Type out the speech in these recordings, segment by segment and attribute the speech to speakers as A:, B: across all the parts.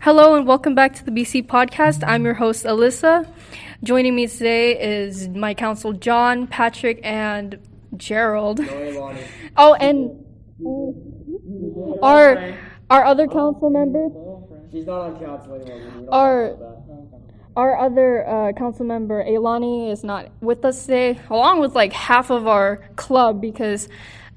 A: Hello and welcome back to the BC podcast. I'm your host, Alyssa. Joining me today is my counsel, John, Patrick, and Gerald. Oh, and our other council member.
B: She's not on council anymore.
A: Our other council member, Ailani, is not with us today, along with like half of our club because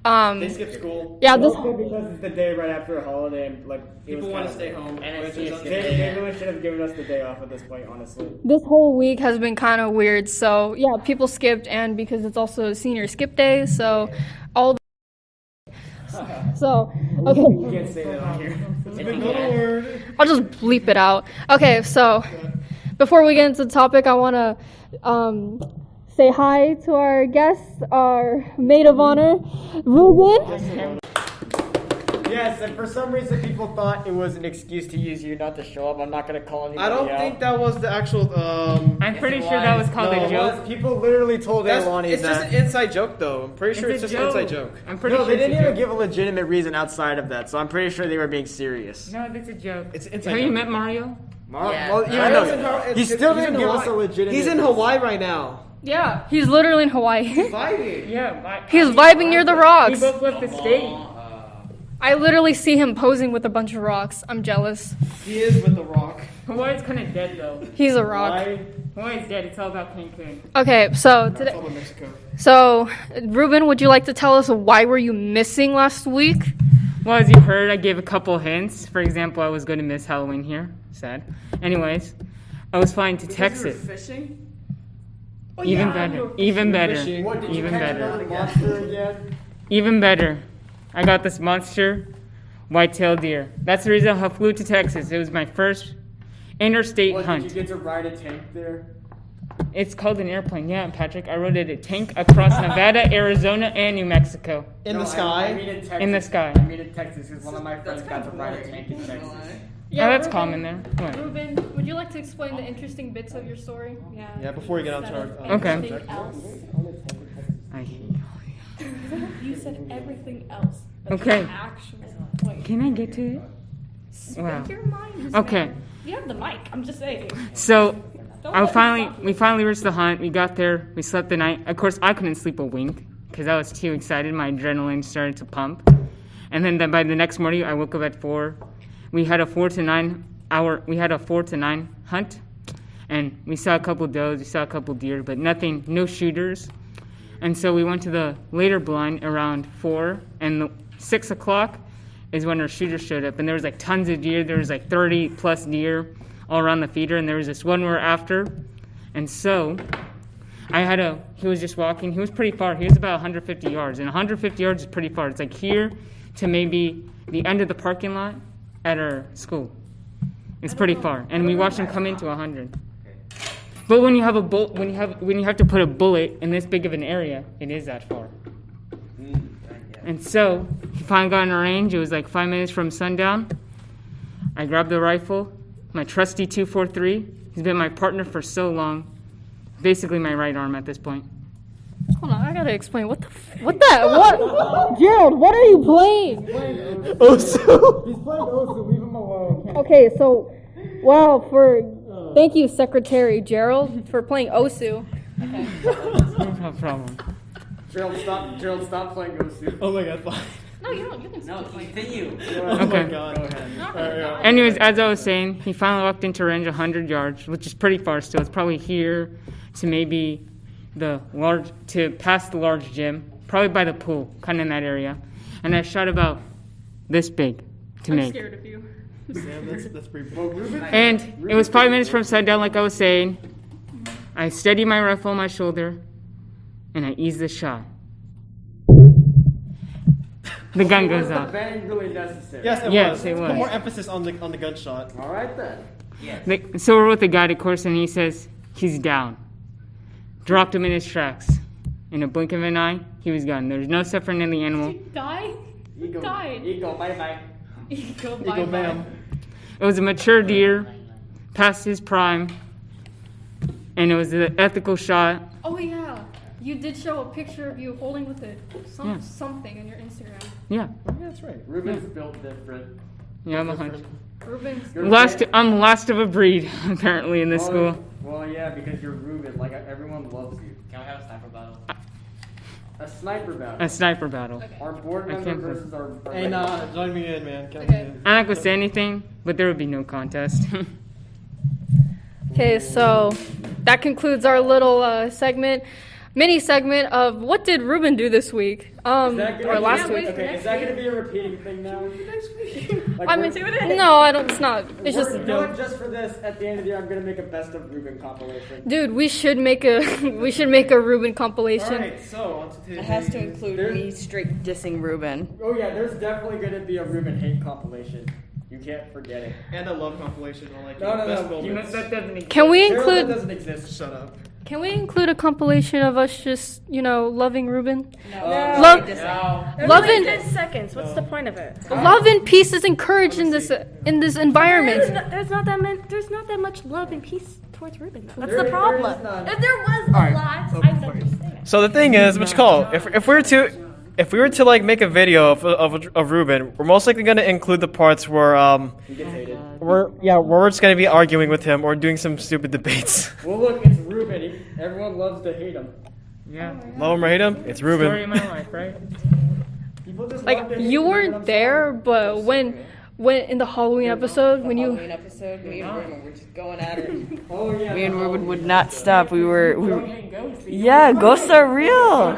B: they skipped school.
A: Yeah,
B: because it's the day right after a holiday, and like
C: people want to stay home. And
B: they really should have given us the day off at this point, honestly.
A: This whole week has been kind of weird, so yeah, people skipped, and because it's also senior skip day, so all. So okay.
B: You can't say that on here.
A: I'll just bleep it out. Okay, so before we get into the topic, I want to say hi to our guest, our maid of honor, Ruben.
B: Yes, and for some reason people thought it was an excuse to use you not to show up. I'm not going to call anybody
C: I don't
B: out.
C: think that was the actual.
D: I'm pretty sure that was called a joke.
B: People literally told Ailani
C: It's
B: that.
C: just an inside joke, though. I'm pretty sure it's just an inside joke.
D: I'm pretty
B: No,
D: sure
B: they didn't
D: it's a
B: even
D: joke.
B: give a legitimate reason outside of that, so I'm pretty sure they were being serious.
D: No, that's a joke.
C: It's an inside
D: Have
C: joke.
D: you met Mario?
B: Yeah.
C: Well,
B: I know. He still
C: he's
B: didn't
C: in
B: give
C: Hawaii.
B: us a legitimate
C: He's in
B: reason.
C: Hawaii right now.
A: Yeah, he's literally in Hawaii.
C: Vibing.
D: Yeah.
A: He's vibing near the
D: We
A: rocks.
D: both left the state.
A: I literally see him posing with a bunch of rocks. I'm jealous.
C: He is with the rock.
D: Hawaii's kind of dead, though.
A: He's a rock.
B: Why?
D: Hawaii's dead. It's all about Cancun.
A: Okay, so
C: That's all in Mexico.
A: So, Ruben, would you like to tell us why were you missing last week?
D: Well, as you heard, I gave a couple hints. For example, I was going to miss Halloween here. Sad. Anyways, I was flying to Texas.
C: Fishing?
D: Even better. Even better.
C: fishing.
B: What, did you
D: Even
B: catch
D: better.
B: another monster again?
D: Even better. I got this monster white-tailed deer. That's the reason I flew to Texas. It was my first interstate hunt.
B: Did you get to ride a tank there?
D: It's called an airplane. Yeah, Patrick. I rode it a tank across Nevada, Arizona, and New Mexico.
C: In the sky?
B: I mean in Texas.
D: In the sky.
B: I mean in Texas because one of my friends got to ride a tank in Texas.
A: Yeah,
D: Oh, that's
A: Ruben,
D: common there. What?
A: Ruben, would you like to explain the interesting bits of your story?
C: Yeah, before we get on to our
D: Okay.
C: subject.
D: I hate you.
E: You said everything else. But
D: Okay.
E: the actual point.
D: Can I get to it? Wow.
E: Speak your mind.
D: Okay.
E: man. You have the mic. I'm just saying.
D: So
E: Don't
D: we
E: let me stop you.
D: finally reached the hunt. We got there. We slept the night. Of course, I couldn't sleep a wink because I was too excited. My adrenaline started to pump. And then by the next morning, I woke up at 4. We had a 4 to 9 hunt, and we saw a couple does, we saw a couple deer, but nothing, no shooters. And so we went to the later blind around 4, and 6 o'clock is when our shooters showed up, and there was like tons of deer. There was like 30 plus deer all around the feeder, and there was this one we were after. And so he was just walking. He was pretty far. He was about 150 yards, and 150 yards is pretty far. It's like here to maybe the end of the parking lot at our school. It's pretty far, and we watched him come into 100. But when you have when you have to put a bullet in this big of an area, it is that far. And so he finally got in range. It was like 5 minutes from sundown. I grabbed the rifle, my trusty 243. He's been my partner for so long, basically my right arm at this point.
A: Hold on, I gotta explain. What? Gerald, what are you playing?
C: Osu.
B: He's playing Osu, leave him alone.
A: Okay, so, thank you, Secretary Gerald, for playing Osu.
D: No problem.
B: Gerald, stop playing Osu.
C: Oh my god, fine.
E: No, you don't. You can still play.
B: Continue.
C: Oh my
D: Okay.
C: god.
B: Go ahead.
E: Not really. No.
D: Anyways, as I was saying, he finally walked into range 100 yards, which is pretty far still. It's probably here to maybe past the large gym, probably by the pool, kind of in that area. And I shot about this big to
A: I'm
D: make.
A: scared of you.
C: Damn, that's pretty
D: And it was 5 minutes from sundown, like I was saying. I steady my rifle on my shoulder, and I ease the shot. The gun goes
B: Was the
D: off.
B: bang really necessary?
C: Yes, it
D: Yes,
C: was.
D: it
C: Let's
D: was.
C: Put more emphasis on the gunshot.
B: All right then.
D: So we're with the guide, of course, and he says he's down. Dropped him in his tracks. In a blink of an eye, he was gone. There's no suffering in the animal.
E: Did you die?
B: Ego.
E: Died.
B: Ego. Bye bye.
E: Ego,
C: Eagle
E: bye-bye.
C: ma'am.
D: It was a mature deer, past his prime, and it was an ethical shot.
A: Oh yeah, you did show a picture of you holding with it,
D: Yeah.
A: something on your Instagram.
D: Yeah,
C: Yeah, that's right.
B: Ruben's built different.
D: yeah, I'm a hunter.
A: Ruben's.
D: I'm last of a breed, apparently, in this school.
B: Well, yeah, because you're Ruben. Like, everyone loves you.
F: Can we have a sniper battle?
B: A sniper battle.
D: A sniper battle.
B: Our board
D: I
B: member
D: can't
B: versus our.
C: Hey, nah, join me in, man. Count
A: Okay.
C: me in.
D: I'm not gonna say anything, but there would be no contest.
A: Okay, so that concludes our little mini segment of what did Ruben do this week?
B: Is that gonna
A: Or
B: be-
A: last week.
B: Okay, is that gonna be a repeating thing now? Like,
A: I mean, no, I don't. It's not. It's just.
B: you know what, just for this, at the end of the year, I'm gonna make a best of Ruben compilation.
A: Dude, we should make a Ruben compilation.
C: Alright, so on to
G: It has to include me straight dissing Ruben.
B: Oh yeah, there's definitely gonna be a Ruben hate compilation. You can't forget it.
C: And a love compilation on like
B: No, no,
C: best
B: no.
D: You know,
C: moments.
D: that doesn't exist.
A: Can we
B: Daryl, that
A: include?
B: doesn't exist.
C: Shut up.
A: Can we include a compilation of us just loving Ruben?
G: No.
A: Love,
E: There's
A: love
E: only
A: and
E: 10 seconds. What's the point of it?
A: love and peace is encouraged in this environment.
E: There's not that much love and peace towards Ruben. Though. That's
B: There-
E: the problem.
B: there is none.
E: If there was a
C: Alright.
E: lot, I would understand.
C: So the thing is, what you call it? If we were to like make a video of Ruben, we're most likely gonna include the parts where
B: He gets hated.
C: where we're just gonna be arguing with him or doing some stupid debates.
B: Well, look, it's Ruben. Everyone loves to hate him.
D: Yeah.
C: Love him or hate him, it's
D: Story of
C: Ruben.
D: my life, right?
B: People just love
A: Like
B: to hate
A: you
B: Ruben,
A: weren't
B: I'm
A: there,
B: sorry.
A: but when in the Halloween episode when you
G: Halloween episode, me and Ruben were just going at it.
B: Oh yeah.
G: Me and Ruben would not stop. We were yeah, ghosts are real,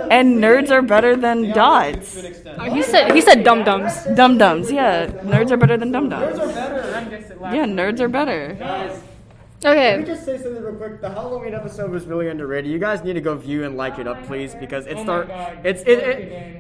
G: and nerds are better than dots.
A: he said dum dums.
G: Dum dums, yeah, nerds are better than dum
B: Nerds
G: dums.
B: are better.
G: Yeah, nerds are better.
B: Guys, let me
A: Okay,
B: just say something real quick. The Halloween episode was really underrated. You guys need to go view and like it up, please, because it's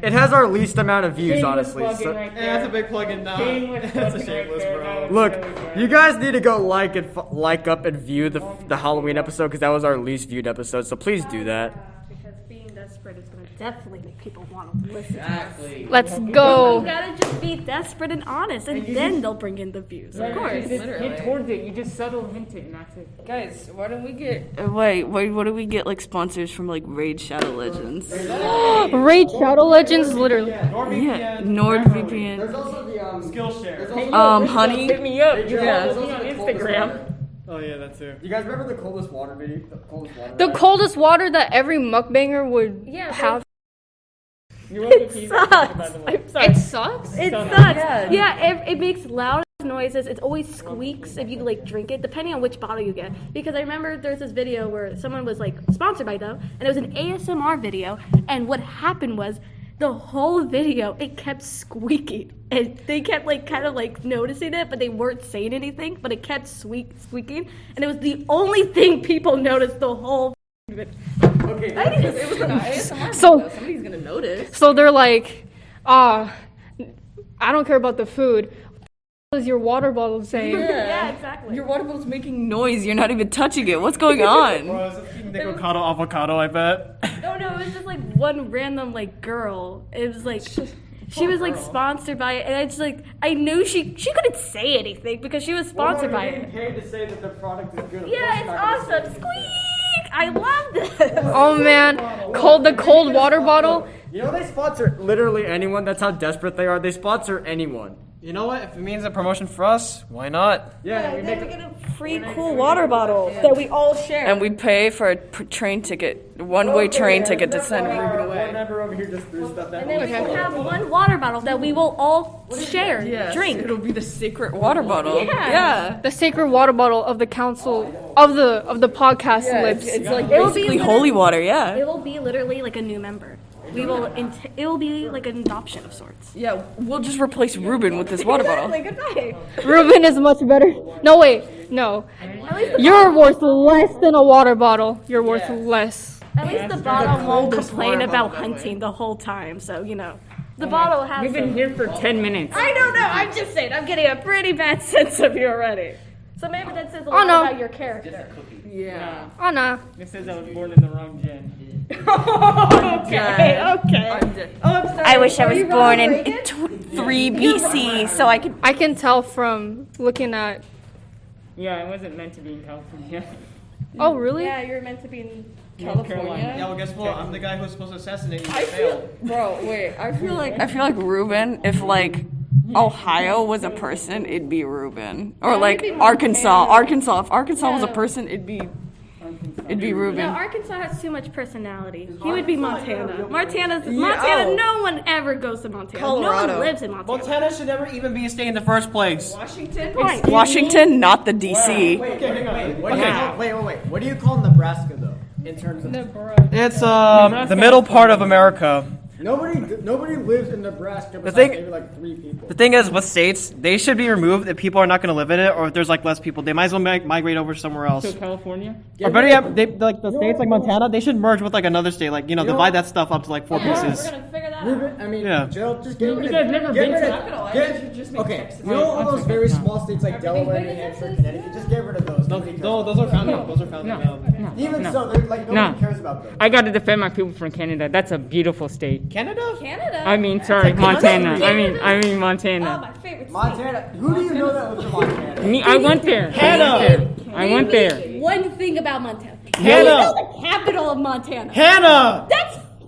B: it has our least amount of views, honestly. So,
C: Yeah, that's a big plug-in now. That's a shameless, bro.
B: look, you guys need to go like up and view the Halloween episode because that was our least viewed episode. So please do that.
E: Because being desperate is going to definitely make people want to listen.
F: Exactly.
A: let's
E: You
A: go.
E: gotta just be desperate and honest, and then they'll bring in the views. Of course.
D: You just hint towards it. You just subtle hint it, and that's it.
G: Guys, why don't we get wait, what do we get like sponsors from like Raid Shadow Legends?
A: Raid Shadow Legends, literally.
G: Yeah,
B: There's
G: NordVPN.
B: also the
C: Skillshare.
G: Honey.
D: Hit me up.
B: Hey,
D: You
B: Joe,
G: Yeah.
B: there's
D: follow
B: also
D: me on
B: the coldest
D: Instagram.
B: water.
C: Oh yeah, that too.
B: You guys remember the coldest water video? The coldest water.
A: The
B: right?
A: coldest water that every mukbanger would
E: Yeah,
A: have.
D: You're welcome to use that,
E: sucks.
D: by the way.
E: I'm sorry.
A: It sucks.
E: It
D: Sucks.
E: sucks. Yeah, it makes loud noises. It always squeaks if you like drink it, depending on which bottle you get. Because I remember there's this video where someone was like sponsored by them, and it was an ASMR video. And what happened was the whole video it kept squeaking, and they kept like kind of like noticing it, but they weren't saying anything. But it kept squeaking, and it was the only thing people noticed the whole.
B: Okay.
G: It was an ASMR
A: So-
G: video. Somebody's gonna notice.
A: So they're like, I don't care about the food. What is your water bottle saying?
E: Yeah, exactly.
G: Your water bottle's making noise. You're not even touching it. What's going on?
C: Bro, is it avocado, avocado? I bet.
E: No, it was just like one random like girl. It was like she was like sponsored by it, and I just like I knew she couldn't say anything because she was sponsored by it.
B: Paid to say that the product is good. Of course
E: Yeah,
B: you're
E: it's
B: not gonna say
E: awesome. Squeak! I love this.
A: Oh man, the cold water bottle.
B: You know they sponsor literally anyone. That's how desperate they are. They sponsor anyone.
C: You know what? If it means a promotion for us, why not?
B: Yeah, we make
E: get a free cool water bottle that we all share.
G: And we pay for a train ticket, one-way train ticket to send Ruben
B: One
G: away.
B: member over here just threw stuff that
E: And then we will have one water bottle that we will all share, drink.
G: It'll be the secret water bottle.
E: Yeah.
A: The sacred water bottle of the council of the podcast lips.
G: It's like
E: It will be
G: basically holy water,
E: It
G: yeah.
E: will be literally like a new member. We will. It will be like an adoption of sorts.
G: Yeah, we'll just replace Ruben with this water bottle.
E: Goodbye.
A: Ruben is much better. No wait, no. You're worth less than a water bottle. You're worth less.
E: At least the bottle won't complain about hunting the whole time. So you know, the bottle has.
D: You've been here for 10 minutes.
E: I don't know. I'm just saying. I'm getting a pretty bad sense of you already. So maybe that says a lot
A: no.
E: about your character.
G: Yeah.
A: Oh no.
D: This says I was born in the wrong gen.
E: Okay.
H: I wish I was born in 3 BC so I could.
A: I can tell from looking at.
D: Yeah, I wasn't meant to be in California.
A: Oh really?
E: Yeah, you're meant to be in.
D: North Carolina.
C: Yeah, well, guess what? I'm the guy who's supposed to assassinate you. I failed.
G: Bro, wait. I feel like Ruben, if like Ohio was a person, it'd be Reuben. Or like Arkansas. Arkansas. If Arkansas was a person, it'd be Reuben.
E: No, Arkansas has too much personality. He would be Montana. Montana. No one ever goes to Montana. No
G: Colorado.
E: one lives in Montana.
C: Montana should never even be a state in the first place.
G: Washington, not the DC.
B: Wait. What do you call Nebraska though? In terms of
C: It's the middle part of America.
B: nobody lives in Nebraska besides
C: thing-
B: maybe like 3 people.
C: The thing is, with states, they should be removed if people are not going to live in it, or if there's like less people. They might as well migrate over somewhere else.
D: So California?
C: Or better yet, like the states like Montana, they should merge with like another state, like divide that stuff up to like 4 pieces.
E: We're gonna figure that out.
B: I mean,
C: Yeah.
B: Gerald, just get rid
D: You guys never been to
B: okay, you know all those very small states like Delaware, New Hampshire, Connecticut. Just get rid of those. Nobody cares.
C: No, those are founding. Those are founding.
B: Even
D: no.
B: so, they're like nobody
D: No.
B: cares about those.
D: I got to defend my people from Canada. That's a beautiful state.
C: Canada?
E: Canada.
D: I mean, sorry, Montana. I mean
E: Oh,
D: Montana.
E: my favorite state.
B: Montana. Who do you know that lives in Montana?
D: Me, I went there. I went there.
E: One thing about Montana.
C: Hannah.
E: You know the capital of Montana.
C: Hannah!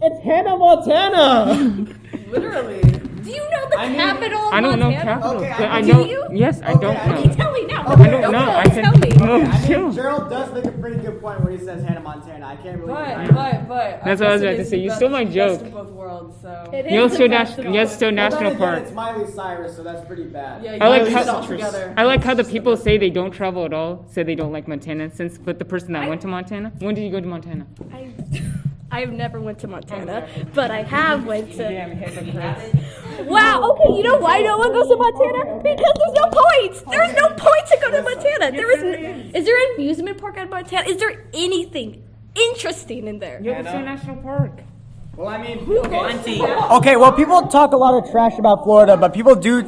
E: It's
C: Hannah, Montana!
G: Literally.
E: Do you know the capital of Montana?
D: I don't know capital.
B: Okay,
D: but I
E: do
D: know.
E: you?
D: Yes, I
B: Okay,
D: don't
B: I
D: know.
B: mean,
E: Tell me now.
B: Okay,
D: I don't know. I said
E: tell me.
D: no.
B: I mean,
D: Chill.
B: Gerald does make a pretty good point when he says Hannah Montana. I can't really deny it.
G: But.
D: That's what I was about to say. You stole my joke.
G: Of both worlds, so.
E: It is
D: Yellowstone
E: the best of all.
D: Yellowstone
B: Well, then
D: National
B: again,
D: Park.
B: It's Miley Cyrus, so that's pretty bad.
G: Yeah,
D: I like
G: you
D: how-
G: guys all together.
D: I like how the people say they don't travel at all, say they don't like Montana. But the person that went to Montana, when did you go to Montana?
E: I've never went to Montana, but I have went to.
D: Damn hypocrites.
E: Wow. Okay. You know why no one goes to Montana? Because there's no points. There's no point to go to Montana. Is there an amusement park in Montana? Is there anything interesting in there?
D: Yellowstone National Park.
B: Well, I mean, okay. Well, people talk a lot of trash about Florida, but people do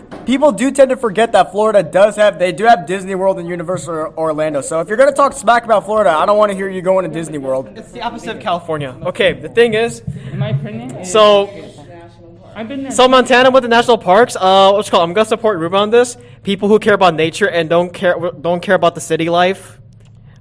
B: tend to forget that Florida they do have Disney World and Universal Orlando. So if you're gonna talk smack about Florida, I don't want to hear you going to Disney World.
C: It's the opposite of California. Okay, the thing is,
D: Am I pregnant?
C: so
D: I've been there.
C: So Montana with the national parks, what's it called? I'm gonna support Ruben on this. People who care about nature and don't care about the city life.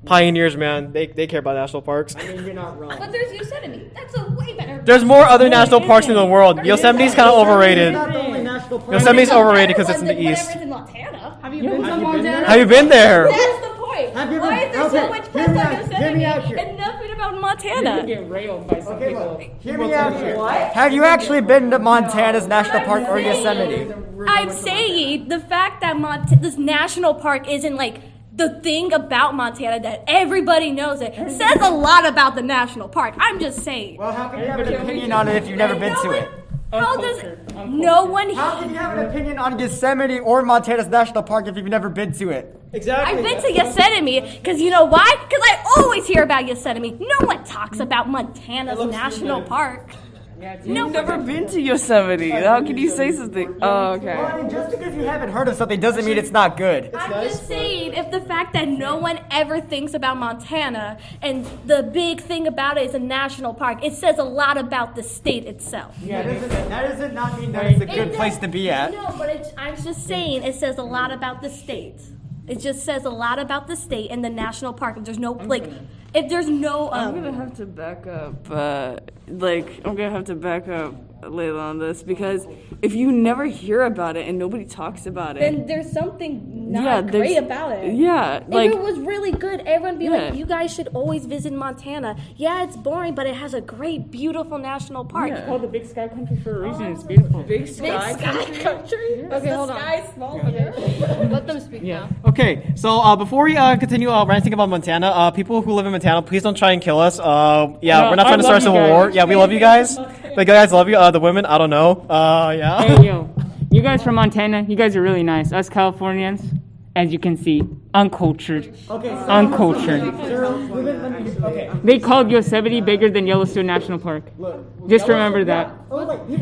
C: Pioneers, man, they care about national parks.
B: I mean, you're not wrong.
E: But there's Yosemite. That's a way better.
C: There's more other national parks in the world. Yosemite's kind of overrated.
B: Not the only national park.
C: Yosemite's overrated because it's in the east.
E: Whatever's in Montana.
B: Have you been to Montana?
C: Have you been there?
E: That's the point.
B: Have you
E: Why
B: been-
E: is there so
B: okay,
E: much
B: hear
E: press
B: me
E: on
B: out- hear
E: Yosemite
B: me out here.
E: and nothing about
D: You
E: Montana?
D: get railed by some
B: Okay,
D: people.
B: look, hear me out here. Have you actually been to Montana's national park or Yosemite?
E: I'm saying the fact that this national park isn't like the thing about Montana that everybody knows it says a lot about the national park. I'm just saying.
B: Well, how can you have an opinion on it if you've never been to it?
E: How does no one?
B: How can you have an opinion on Yosemite or Montana's national park if you've never been to it?
C: Exactly.
E: I've been to Yosemite because you know why? Because I always hear about Yosemite. No one talks about Montana's national park.
G: You've never been to Yosemite. How can you say something? Oh,
B: Well, I
G: okay.
B: mean, just because you haven't heard of something doesn't mean it's not good.
E: I'm just saying, if the fact that no one ever thinks about Montana and the big thing about it is a national park, it says a lot about the state itself.
B: That doesn't not mean that it's a good place to be at.
E: No, but I'm just saying it says a lot about the state. It just says a lot about the state and the national park. If there's no if there's no
G: I'm gonna have to back up. I'm gonna have to back up Layla on this because if you never hear about it and nobody talks about it,
E: then there's something not
G: Yeah,
E: great
G: there's-
E: about it.
G: yeah,
E: If
G: like-
E: it was really good, everyone would be
G: Yeah.
E: like, you guys should always visit Montana. Yeah, it's boring, but it has a great, beautiful national park.
G: Yeah.
D: It's called the Big Sky Country for a reason. It's beautiful.
G: Big
E: Big
G: sky.
E: sky country.
A: Okay, hold on.
E: Sky's small for there.
A: Let them speak
D: Yeah.
A: now.
C: Okay, so before we continue ranting about Montana, people who live in Montana, please don't try and kill us.
D: No,
C: We're not
D: I
C: trying to start a
D: love you
C: civil
D: guys.
C: war. Yeah, we love you guys. The guys love you. The women, I don't know. Yeah.
D: Hey, yo. You guys from Montana, you guys are really nice. Us Californians, as you can see, uncultured. Uncultured.
B: Okay.
D: They called Yosemite bigger than Yellowstone National Park. Just remember that.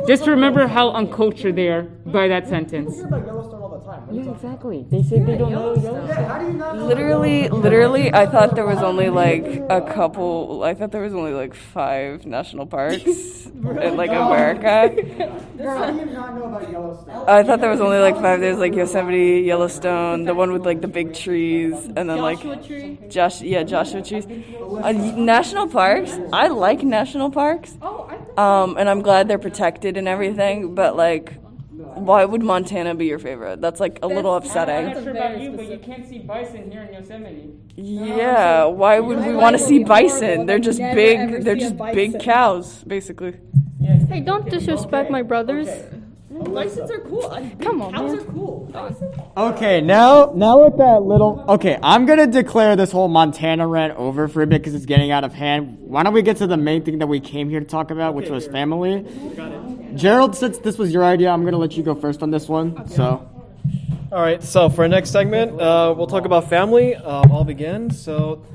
D: Just remember how uncultured they are by that sentence.
B: Yellowstone all the time.
D: Yeah, exactly. They said they don't know Yellowstone.
B: How do you not know?
G: Literally, I thought there was only like a couple. I thought there was only like 5 national parks in like America.
B: How do you not know about Yellowstone?
G: I thought there was only like 5. There's like Yosemite, Yellowstone, the one with like the big trees, and then like Joshua trees. National parks. I like national parks. And I'm glad they're protected and everything. But like, why would Montana be your favorite? That's like a little
D: I'm
G: upsetting.
D: not sure about you, but you can't see bison here in Yosemite.
G: Yeah, why would we want to see bison? They're just big. They're just big cows, basically.
A: Hey, don't disrespect my brothers.
F: Bisons are cool.
A: Come on,
F: Cows
A: man.
F: are cool.
B: Okay, now with that little. Okay, I'm gonna declare this whole Montana rant over for a bit because it's getting out of hand. Why don't we get to the main thing that we came here to talk about, which was family? Gerald, since this was your idea, I'm gonna let you go first on this one. So.
C: All right, so for our next segment, we'll talk about family. I'll begin. So,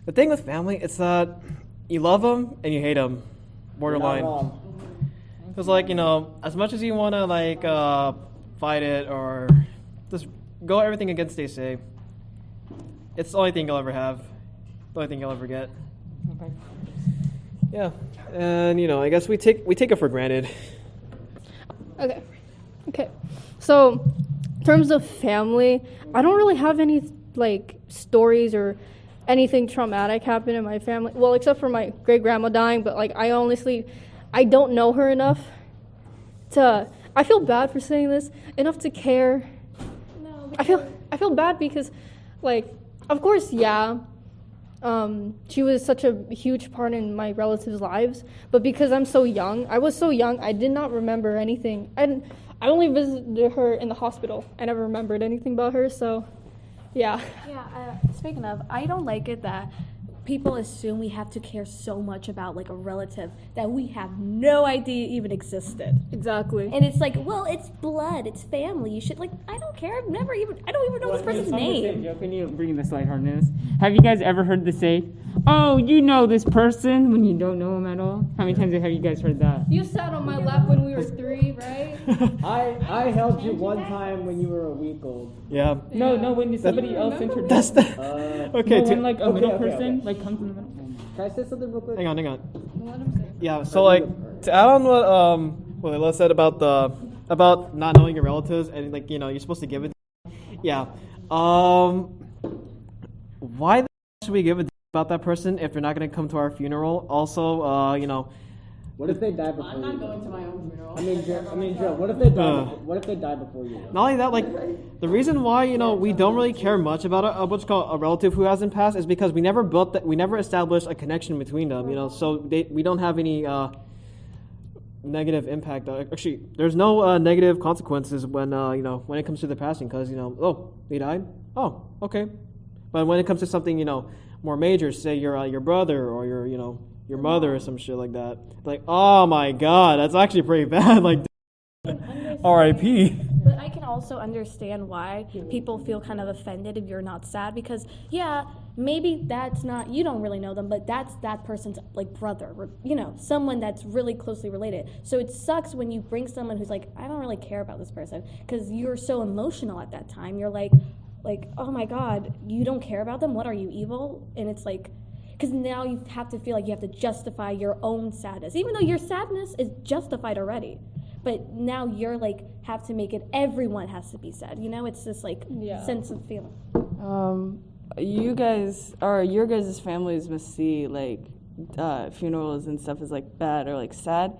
C: the thing with family, it's that you love them and you hate them, borderline. Because, like, you know, as much as you want to, like, fight it or just go everything against they say, it's the only thing you'll ever have, the only thing you'll ever get. Okay. Yeah, and, you know, I guess we take it for granted.
A: Okay. So, in terms of family, I don't really have any, like, stories or anything traumatic happen in my family. Well, except for my great-grandma dying, but, like, I don't know her enough I feel bad for saying this, enough to care. No, I feel bad because, like, of course, yeah, she was such a huge part in my relatives' lives, but because I was so young, I did not remember anything. I only visited her in the hospital. I never remembered anything about her, so, yeah.
E: Yeah, speaking of, I don't like it that people assume we have to care so much about like a relative that we have no idea even existed.
A: Exactly.
E: And it's like, well, it's blood, it's family. You should like, I don't care. I don't even know this person's name.
D: Can you bring this lightheartedness? Have you guys ever heard the say, "Oh, you know this person," when you don't know him at all? How many times have you guys heard that?
A: You sat on my lap when we were 3, right?
B: I held you one time when you were a week old.
C: Yeah.
D: No, when somebody else introduced.
C: That's the. Okay,
D: when like a middle person like comes in the middle.
B: Can I say something real quick?
C: Hang on. Yeah, so like to add on what Layla said about not knowing your relatives and like you know you're supposed to give it. Yeah. Why the should we give a about that person if they're not going to come to our funeral? Also, you know.
B: What if they die before you?
F: I'm not going to my own funeral.
B: I mean, Joe. What if they die? What if they die before you?
C: Not only that, like the reason why you know we don't really care much about what's called a relative who hasn't passed is because we never established a connection between them. You know, so we don't have any negative impact. Actually, there's no negative consequences when you know when it comes to the passing because you know they died. Oh, okay. But when it comes to something you know more major, say your brother or your mother or some shit like that. Like, oh my god, that's actually pretty bad. Like, R.I.P.
E: But I can also understand why people feel kind of offended if you're not sad because, yeah, maybe that's not, you don't really know them, but that's that person's like brother or, you know, someone that's really closely related. So it sucks when you bring someone who's like, I don't really care about this person because you're so emotional at that time. You're like, oh my god, you don't care about them? What are you, evil? And it's like, because now you have to feel like you have to justify your own sadness, even though your sadness is justified already. But now you're like, have to make it, everyone has to be sad. You know, it's this like sense of feeling.
G: You guys, or your guys' families must see like funerals and stuff as like bad or like sad.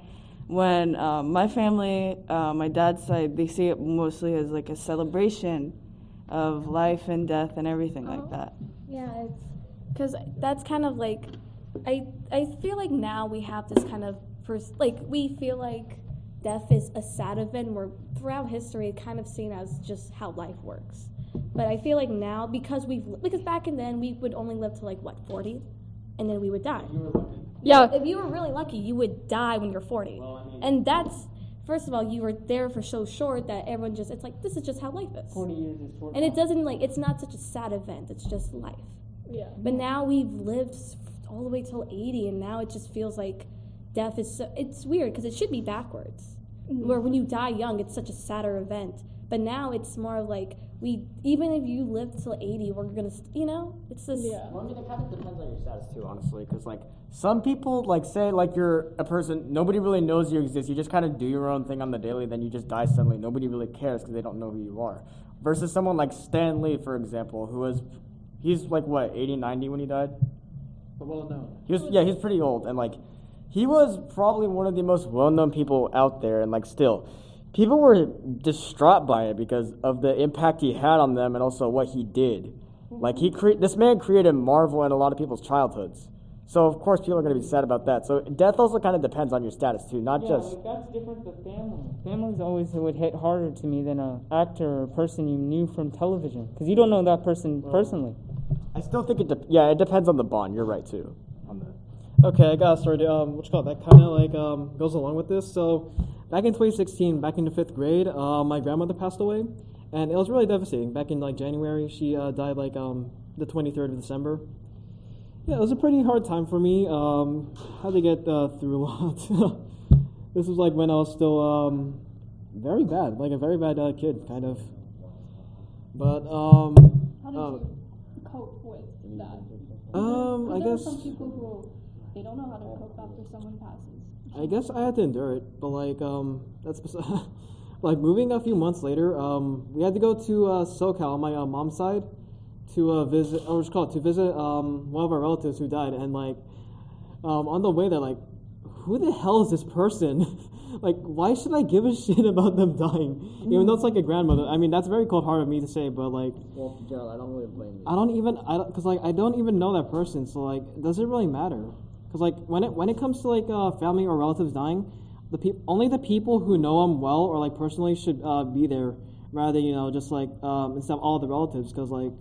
G: When my family, my dad's side, they see it mostly as like a celebration of life and death and everything like that.
E: Yeah, it's because that's kind of like, I feel like now we have this kind of, we feel like death is a sad event where throughout history it's kind of seen as just how life works. But I feel like now, because back in then we would only live to like, 40? And then we would die.
A: Yeah.
E: If you were really lucky, you would die when you're 40. Well, I mean, and that's, first of all, you were there for so short that everyone just, it's like, this is just how life is.
D: 40 years is 40.
E: And it doesn't it's not such a sad event, it's just life.
A: Yeah.
E: But now we've lived all the way till 80, and now it just feels like death is so, it's weird because it should be backwards. Mm-hmm. Where when you die young, it's such a sadder event. But now it's more of like, even if you live till 80, we're gonna, it's this.
B: Yeah. Well, I mean, it kind of depends on your status too, honestly, because like some people, like say like you're a person, nobody really knows you exist. You just kind of do your own thing on the daily, then you just die suddenly. Nobody really cares because they don't know who you are. Versus someone like Stan Lee, for example, he's like what 80, 90 when he died.
C: Well, no.
B: He's pretty old, and like he was probably one of the most well-known people out there, and like still. people were distraught by it because of the impact he had on them and also what he did. Like this man created Marvel in a lot of people's childhoods. So of course people are going to be sad about that. So death also kind of depends on your status too, not just.
D: Like that's different with family. Families always would hit harder to me than an actor or person you knew from television, because you don't know that person personally.
B: I still think it depends on the bond. You're right too. On that.
C: Okay, I got started. That kind of like goes along with this. So, back in 2016, back in the 5th grade, my grandmother passed away, and it was really devastating. Back in like January, she died like the 23rd of December. Yeah, it was a pretty hard time for me. Had to get through a lot. This was like when I was still very bad, like a very bad kid, kind of. But
A: How did you cope with that?
C: I
A: There are
C: guess.
A: some people who they don't know how to cope after someone passes.
C: I guess I had to endure it, but like that's like moving a few months later. We had to go to SoCal on my mom's side to visit, or what's called to visit one of our relatives who died, and like on the way there, like, who the hell is this person? Like, why should I give a shit about them dying? Even though it's like a grandmother. I mean, that's very cold-hearted of me to say, but like,
B: Well, Gerald, I don't really blame you.
C: I don't even know that person, so like, does it really matter? Because like, when it comes to like family or relatives dying, only the people who know them well or like personally should be there, rather than just like instead of all the relatives, because like,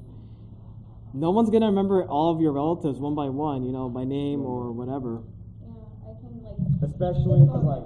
C: no one's gonna remember all of your relatives one by one, by name or whatever.
A: Yeah, I can
B: Especially because like.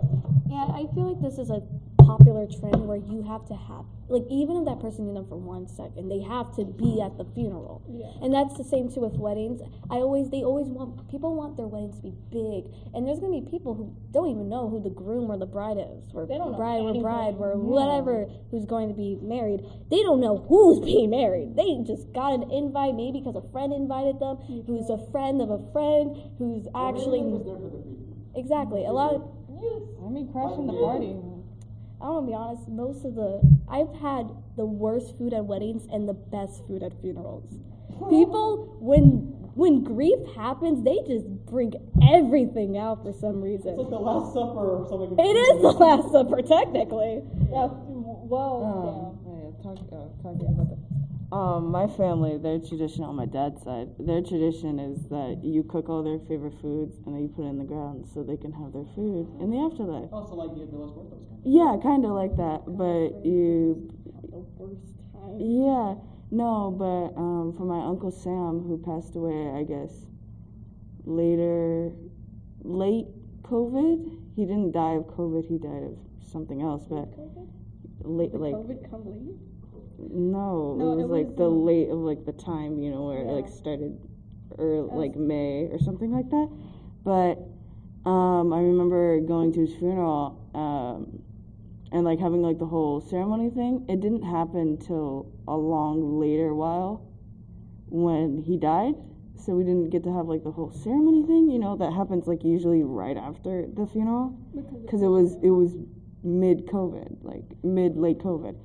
E: Yeah, I feel like this is a popular trend where you have to have, like, even if that person knew them for 1 second, they have to be at the funeral.
A: Yeah.
E: And that's the same too with weddings. People want their weddings to be big, and there's gonna be people who don't even know who the groom or the bride is, or
A: They don't know
E: bride or
A: anybody.
E: bride, or whatever who's going to be married. They don't know who's being married. They just got an invite, maybe because a friend invited them, who's a friend of a friend, who's actually exactly a lot of.
G: I mean, crashing the party.
E: I want to be honest, I've had the worst food at weddings and the best food at funerals. People, when grief happens, they just bring everything out for some reason.
C: It's like the Last Supper or something.
E: It is the Last Supper, technically.
A: Yeah, well,
G: Talking about that. My family, their tradition on my dad's side, their tradition is that you cook all their favorite foods and then you put it in the ground so they can have their food in the afterlife.
C: Oh, so like the Los Muertos kind of.
G: Yeah, kind of like that, but you.
A: the worst time.
G: Yeah, no, but for my Uncle Sam, who passed away, I guess, late COVID. He didn't die of COVID, he died of something else, but late, like.
A: COVID come late?
G: No,
A: No,
G: it was like the late of like the time, where it like
A: Yeah.
G: started, or like May or something like that. But I remember going to his funeral and like having like the whole ceremony thing. It didn't happen till a long later while when he died, so we didn't get to have like the whole ceremony thing. That happens like usually right after the funeral, because it was mid COVID, like late COVID.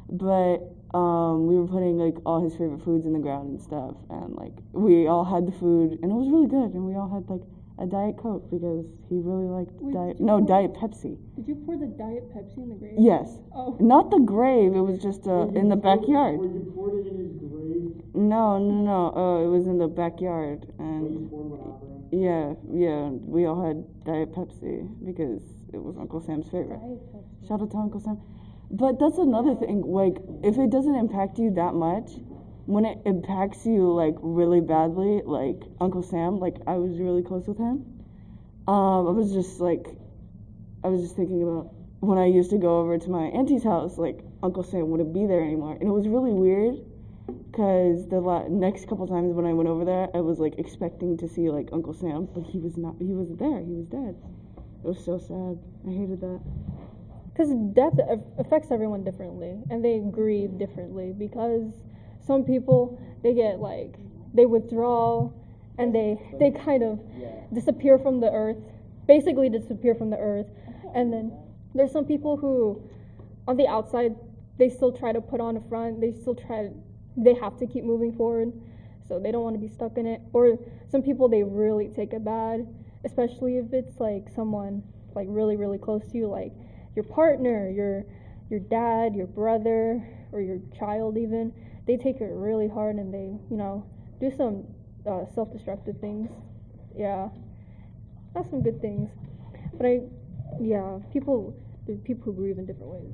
G: But we were putting like all his favorite foods in the ground and stuff, and like we all had the food, and it was really good. And we all had like a Diet Coke because he really liked Diet Pepsi.
A: Did you pour the Diet Pepsi in the grave?
G: Yes,
A: Oh.
G: not the grave. It was just in the backyard.
B: Were you poured it in his grave?
G: No. It was in the backyard, and yeah. We all had Diet Pepsi because it was Uncle Sam's favorite. Shout out to Uncle Sam. But that's another thing, like, if it doesn't impact you that much, when it impacts you, like, really badly, like, Uncle Sam, like, I was really close with him. I was just thinking about when I used to go over to my auntie's house, like, Uncle Sam wouldn't be there anymore. And it was really weird, because the next couple times when I went over there, I was, like, expecting to see, like, Uncle Sam, but he wasn't there, he was dead. It was so sad. I hated that.
A: Because death affects everyone differently, and they grieve differently, because some people, they withdraw, and they kind of disappear from the earth, basically disappear from the earth, and then there's some people who, on the outside, they still try to put on a front, they have to keep moving forward, so they don't want to be stuck in it, or some people, they really take it bad, especially if it's, like, someone, like, really, really close to you, like, your partner, your your dad, your brother, or your child even, they take it really hard and they, do some self-destructive things. Yeah, that's some good things. But people who grieve in different ways.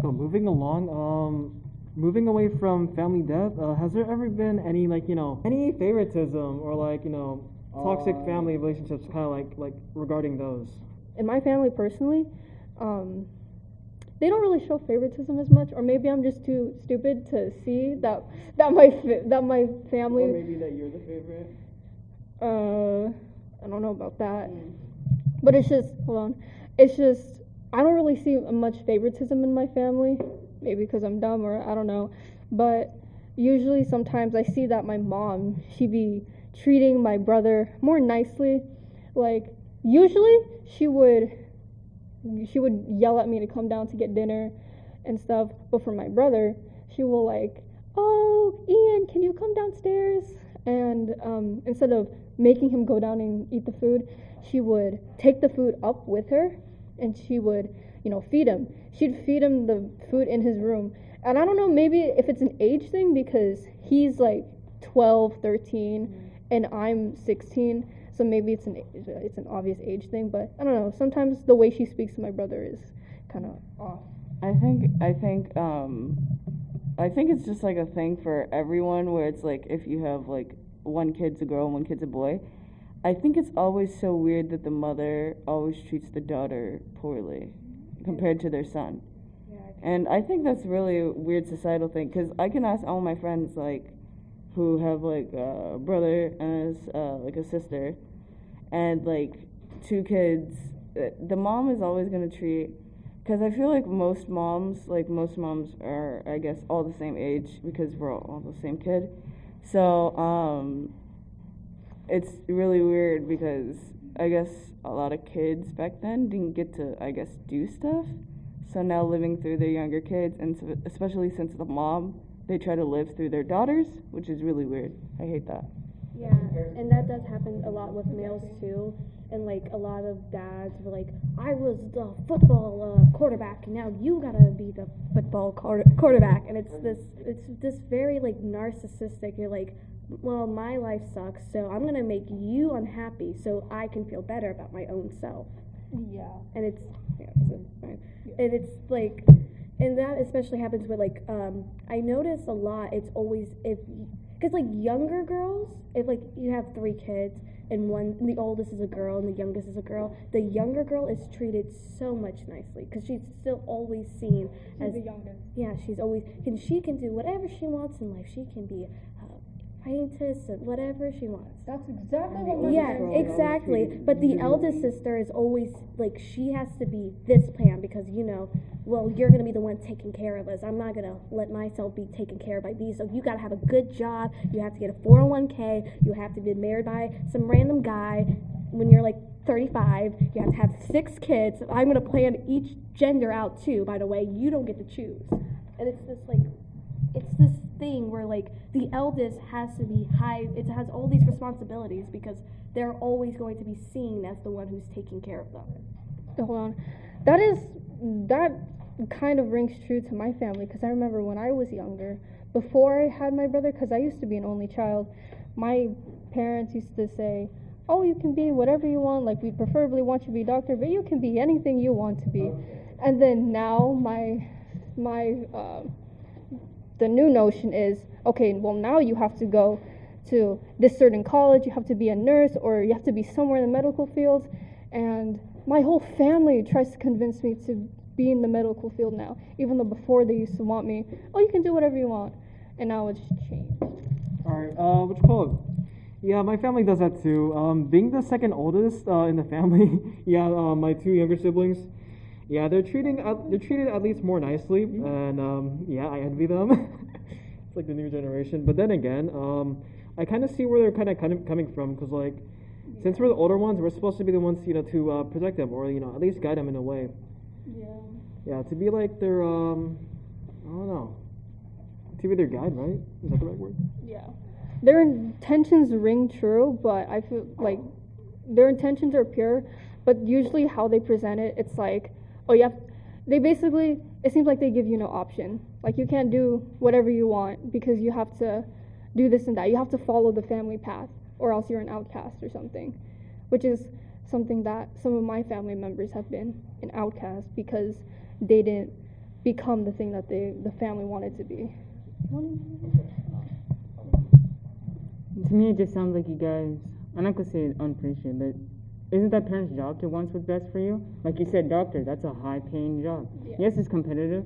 C: So moving along, moving away from family death, has there ever been any any favoritism or toxic family relationships, kind of like regarding those?
A: In my family personally, they don't really show favoritism as much, or maybe I'm just too stupid to see that my family.
C: Or maybe that you're the favorite.
A: I don't know about that, but it's just I don't really see much favoritism in my family. Maybe because I'm dumb or I don't know, but usually sometimes I see that my mom, she be treating my brother more nicely. Like usually she would yell at me to come down to get dinner and stuff, but for my brother, she will oh, Ian, can you come downstairs? And instead of making him go down and eat the food, she would take the food up with her and she would, feed him. She'd feed him the food in his room. And I don't know, maybe if it's an age thing because he's 12, 13 and I'm 16. So maybe it's an obvious age thing, but I don't know. Sometimes the way she speaks to my brother is kind of off.
G: I think it's just a thing for everyone where it's if you have one kid's a girl and one kid's a boy. I think it's always so weird that the mother always treats the daughter poorly compared to their son. And I think that's really a weird societal thing because I can ask all my friends who have a brother and a sister and 2 kids. The mom is always going to treat, because I feel most moms are, I guess, all the same age because we're all the same kid. So it's really weird because I guess a lot of kids back then didn't get to, I guess, do stuff. So now living through their younger kids, and especially since the mom, they try to live through their daughters, which is really weird. I hate that.
E: Yeah, and that does happen a lot with males too. And a lot of dads were I was the football quarterback, and now you gotta be the football quarterback. And it's this very narcissistic. You're well, my life sucks, so I'm gonna make you unhappy so I can feel better about my own self.
A: Yeah.
E: And it's and that especially happens with I notice a lot. It's always because younger girls, if you have 3 kids and the oldest is a girl and the youngest is a girl, the younger girl is treated so much nicely because she's still always seen as the youngest. Yeah, she's always, and she can do whatever she wants in life. She can be scientist and whatever she wants.
A: That's exactly what my
E: exactly. But the eldest sister is always she has to be this plan because well, you're gonna be the one taking care of us. I'm not gonna let myself be taken care of by these. So you gotta have a good job. You have to get a 401k. You have to be married by some random guy when you're 35. You have to have 6 kids. I'm gonna plan each gender out too. By the way, you don't get to choose. And it's this thing where the eldest has to be high. It has all these responsibilities because they're always going to be seen as the one who's taking care of them.
A: Hold on, that kind of rings true to my family because I remember when I was younger, before I had my brother, because I used to be an only child, my parents used to say, oh, you can be whatever you want, we preferably want you to be a doctor, but you can be anything you want to be. And then now the new notion is, okay, well now you have to go to this certain college, you have to be a nurse, or you have to be somewhere in the medical field, and my whole family tries to convince me to be in the medical field now, even though before they used to want me, oh, you can do whatever you want, and now it's changed.
C: Alright, what you call it? Yeah, my family does that too. Being the second oldest in the family, my 2 younger siblings, they're treated at least more nicely, and I envy them. It's the new generation. But then again, I kind of see where they're kind of coming from, because since we're the older ones, we're supposed to be the ones to protect them, or at least guide them in a way. Yeah, to be their I don't know, to be their guide, right? Is that the right word?
A: Yeah. Their intentions ring true, but I feel their intentions are pure, but usually how they present it, it's oh, they basically, it seems like they give you no option. Like you can't do whatever you want because you have to do this and that. You have to follow the family path or else you're an outcast or something, which is something that some of my family members have been an outcast because they didn't become the thing that the family wanted to be.
D: To me, it just sounds like you guys, I'm not going to say unappreciated, but isn't that parents' job to want what's best for you? Like you said, doctor, that's a high-paying job.
A: Yeah.
D: Yes, it's competitive.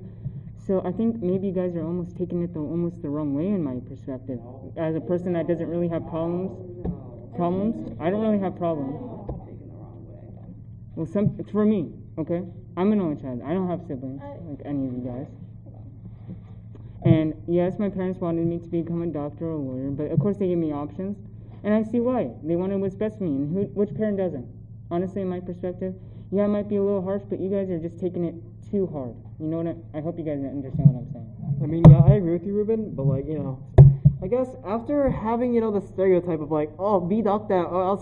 D: So I think maybe you guys are almost taking it almost the wrong way in my perspective. As a person that doesn't really have problems, I don't really have problems. Well, it's for me, okay? I'm an only child. I don't have siblings like any of you guys. And yes, my parents wanted me to become a doctor or a lawyer, but of course they gave me options. And I see why. They wanted what's best for me. And which parent doesn't? Honestly, in my perspective, yeah, it might be a little harsh, but you guys are just taking it too hard. You know what? I hope you guys understand what I'm saying.
C: I mean, yeah, I agree with you, Ruben, but like, you know, I guess after having, you know, the stereotype of like, oh, be doctor or else,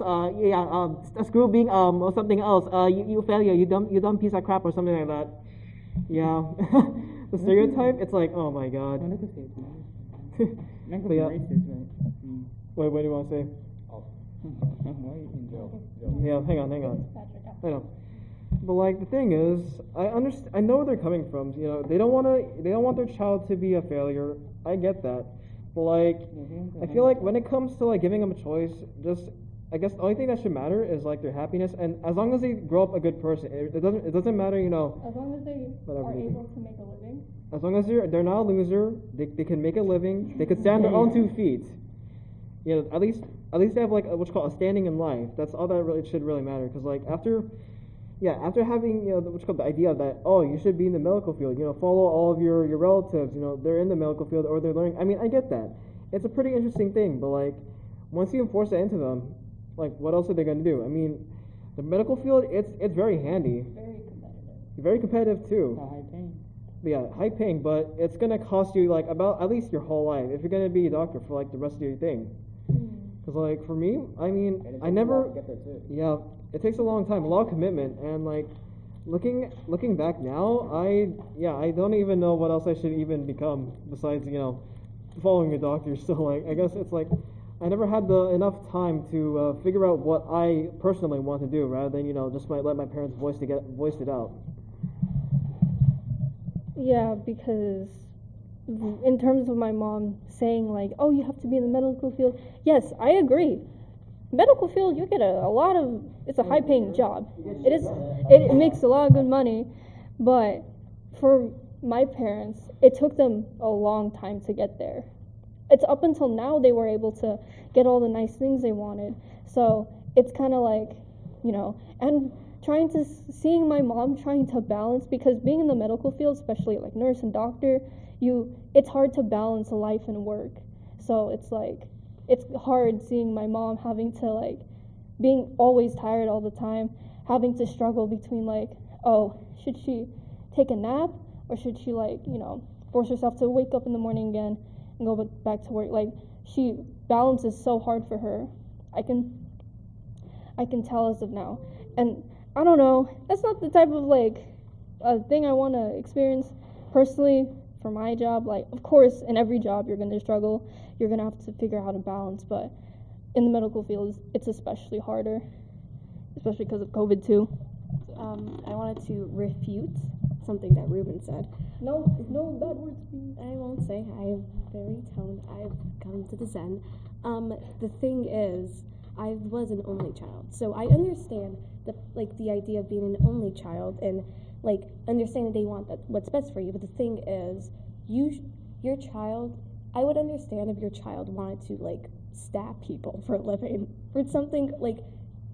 C: screw being or something else, you failure, you dumb piece of crap or something like that. Yeah, the stereotype, it's like, oh my god. But yeah. Wait, what do you want to say? Yeah, hang on. I know. But like the thing is, I know where they're coming from. You know, they don't want their child to be a failure. I get that. But like, I feel like when it comes to like giving them a choice, I guess the only thing that should matter is like their happiness, and as long as they grow up a good person, it doesn't matter, you know.
A: As long as they are able to make a living.
C: As long as they're not a loser, they can make a living. They can stand on their own 2 feet. You know, at least they have like what's called a standing in life. That's all that really should really matter. Because like after having, you know, what's called the idea that, oh, you should be in the medical field, you know, follow all of your relatives, you know, they're in the medical field or they're learning. I mean, I get that. It's a pretty interesting thing, but like once you enforce that into them, like what else are they going to do? I mean, the medical field, it's very handy. Very competitive too.
D: High paying.
C: Yeah, high paying, but it's going to cost you like about at least your whole life if you're going to be a doctor for like the rest of your thing. Because like for me, I mean, I never. Yeah, it takes a long time, a lot of commitment, and like looking back now, I don't even know what else I should even become besides, you know, following a doctor. So like I guess it's like I never had enough time to figure out what I personally want to do, rather than, you know, just let my parents voice it out.
A: Yeah, because in terms of my mom saying like, oh, you have to be in the medical field. Yes, I agree. Medical field, you get it's a high paying job. It makes a lot of good money, but for my parents, it took them a long time to get there. It's up until now they were able to get all the nice things they wanted. So it's kind of like, you know, and seeing my mom trying to balance, because being in the medical field, especially like nurse and doctor, it's hard to balance life and work. So it's like, it's hard seeing my mom having to like, being always tired all the time, having to struggle between like, oh, should she take a nap or should she like, you know, force herself to wake up in the morning again and go back to work. Like, balance is so hard for her. I can tell as of now. And I don't know, that's not the type of like thing I want to experience personally for my job. Like, of course, in every job you're going to struggle. You're going to have to figure out how to balance, but in the medical field, it's especially harder, especially because of COVID too.
I: I wanted to refute something that Ruben said.
A: No bad words.
I: I won't say. I am very toned. I've come to the Zen. The thing is, I was an only child, so I understand the idea of being an only child and like understanding they want what's best for you. But the thing is, your child. I would understand if your child wanted to like stab people for a living or something. Like,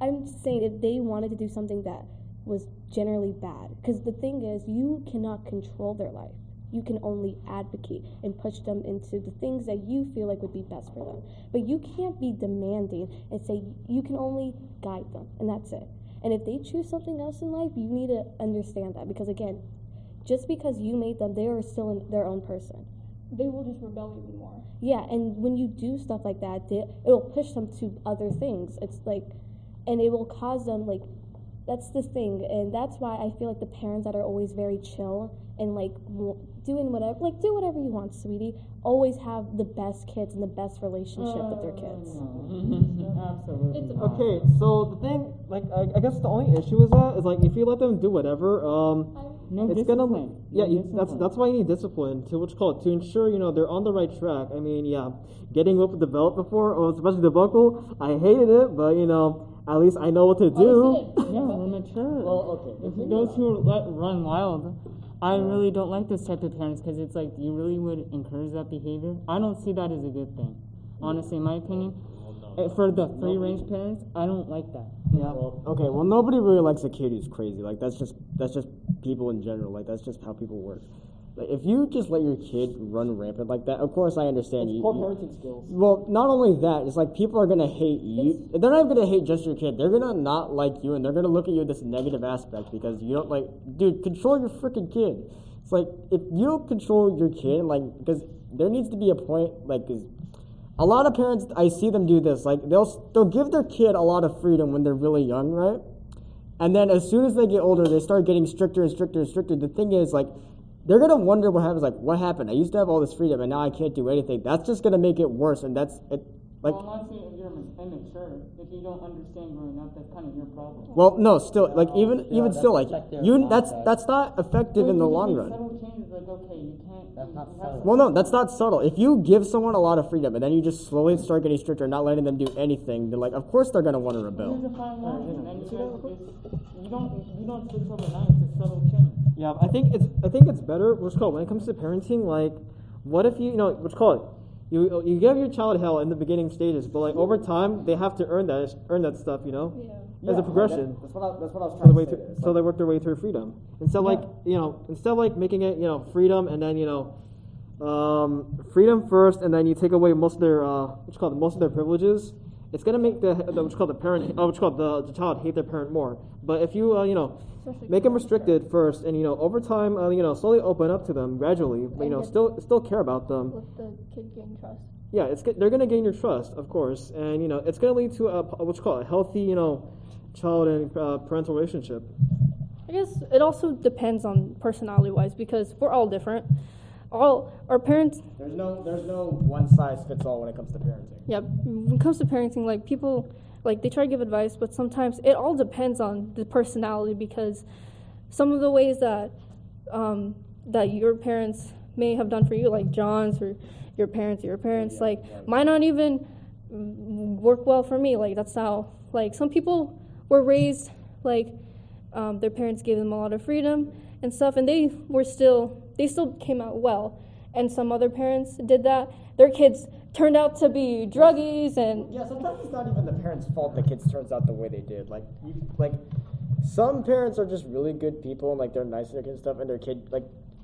I: I'm just saying if they wanted to do something that was generally bad, because the thing is, you cannot control their life. You can only advocate and push them into the things that you feel like would be best for them. But you can't be demanding and say you can only guide them, and that's it. And if they choose something else in life, you need to understand that, because again, just because you made them, they are still their own person.
A: They will just rebel even more.
I: Yeah, and when you do stuff like that, it'll push them to other things. It's like, and it will cause them like That's the thing, and that's why I feel like the parents that are always very chill and like doing whatever, like do whatever you want, sweetie, always have the best kids and the best relationship with their kids.
D: Absolutely.
C: Okay, so the thing, like, I guess the only issue is that is like if you let them do whatever,
D: No
C: it's
D: discipline.
C: that's why you need discipline to to ensure they're on the right track. I mean, getting up with the belt before, or especially the buckle, I hated it, but at least I know what to do.
D: Yeah, we're mature. If those who run wild, I really don't like this type of parents because it's like you really would encourage that behavior. I don't see that as a good thing, honestly, in my opinion. For the free range parents, I don't like that.
B: Yeah. Okay. Well, nobody really likes a kid who's crazy. Like that's just people in general. Like that's just how people work. Like, if you just let your kid run rampant like that, of course I understand you.
C: Poor parenting skills.
B: Well, not only that, it's like people are gonna hate you. They're not even gonna hate just your kid. They're gonna not like you, and they're gonna look at you with this negative aspect because you don't dude, control your freaking kid. It's like if you don't control your kid, because there needs to be a point, because a lot of parents, I see them do this. Like they'll give their kid a lot of freedom when they're really young, right? And then as soon as they get older, they start getting stricter and stricter and stricter. The thing is, they're gonna wonder what happens. Like, what happened? I used to have all this freedom, and now I can't do anything. That's just gonna make it worse, and that's it.
D: Well, I'm not saying if you're immature. If you don't understand growing up, that's kind of your problem.
B: Well, no, still, even still, that's not effective in the long run.
D: Subtle changes, like okay, you can't. That's not subtle.
B: Well, no, that's not subtle. If you give someone a lot of freedom, and then you just slowly start getting stricter, and not letting them do anything, then of course they're gonna want to rebel.
D: Here's a fine line, and then you don't switch overnight to subtle change.
C: Yeah, I think it's better. When it comes to parenting, what if you give your child hell in the beginning stages, but over time they have to earn that stuff, as a progression.
B: That's what I was trying to say.
C: So they work their way through freedom. Instead of making it freedom and then freedom first, and then you take away most of their privileges. It's gonna make the child hate their parent more. But if you make them restricted first, and over time slowly open up to them gradually, but still care about them.
A: Let the kid gain trust.
C: Yeah, they're gonna gain your trust, of course, and it's gonna lead to a healthy child and parental relationship.
A: I guess it also depends on personality-wise because we're all different. All our parents.
B: There's no one size fits all when it comes to parenting.
A: Yeah, when it comes to parenting, people they try to give advice, but sometimes it all depends on the personality because some of the ways that that your parents may have done for you, like John's or your parents, might not even work well for me. That's how some people were raised their parents gave them a lot of freedom and stuff, and they still came out well. And some other parents did that. Their kids turned out to be druggies and...
B: Yeah, sometimes it's not even the parents' fault the kids turns out the way they did. Some parents are just really good people and they're nice to their kids and stuff, and their kid,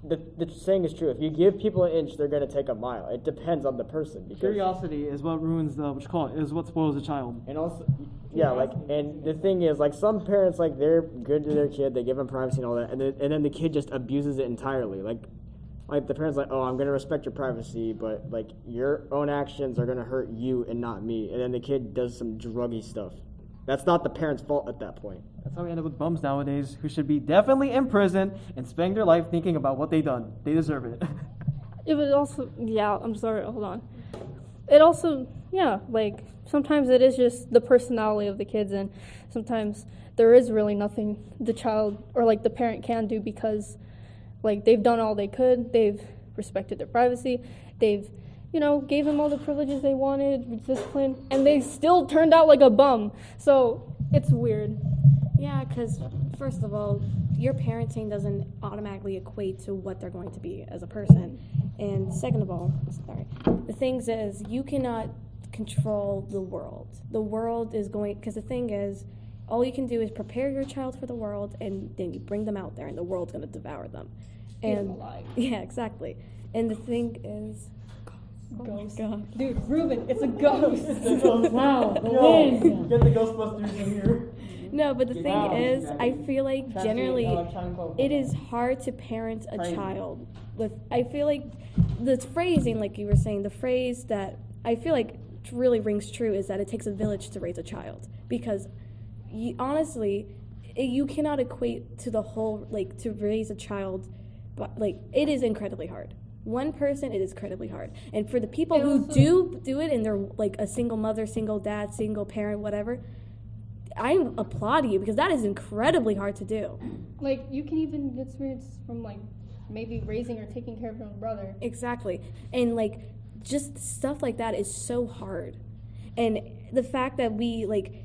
B: the saying is true. If you give people an inch, they're going to take a mile. It depends on the person.
C: Curiosity is what ruins is what spoils a child.
B: And also, and the thing is, some parents, they're good to their kid, they give them privacy and all that, and then the kid just abuses it entirely. The parents oh, I'm going to respect your privacy, but your own actions are going to hurt you and not me. And then the kid does some druggy stuff. That's not the parents' fault at that point.
C: That's how we end up with bums nowadays, who should be definitely in prison and spending their life thinking about what they've done. They deserve it.
A: It would also, I'm sorry, hold on. It also, sometimes it is just the personality of the kids, and sometimes there is really nothing the child or the parent can do because they've done all they could. They've respected their privacy. They've, gave them all the privileges they wanted, discipline, and they still turned out like a bum. So it's weird.
I: Yeah, because first of all, your parenting doesn't automatically equate to what they're going to be as a person. And second of all, the thing is, you cannot control the world. The world is going, because the thing is, all you can do is prepare your child for the world, and then you bring them out there, and the world's going to devour them. And yeah, exactly. And the thing is,
F: Ghost.
I: oh my God.
F: Dude, Ruben, it's a ghost.
D: Wow, the wind.
C: Get the Ghostbusters in here.
I: No, but the thing is, I feel like generally it is hard to parent a child with. I feel like the phrasing, like you were saying, the phrase that I feel like really rings true is that it takes a village to raise a child. Because honestly, you cannot equate to the whole, like, to raise a child, but, like, it is incredibly hard. One person, it is incredibly hard. And for the people who do it and they're, like, a single mother, single dad, single parent, whatever, I applaud you because that is incredibly hard to do.
A: Like, you can even get experience from, like, maybe raising or taking care of your own brother.
I: Exactly. And, like, just stuff like that is so hard. And the fact that we, like,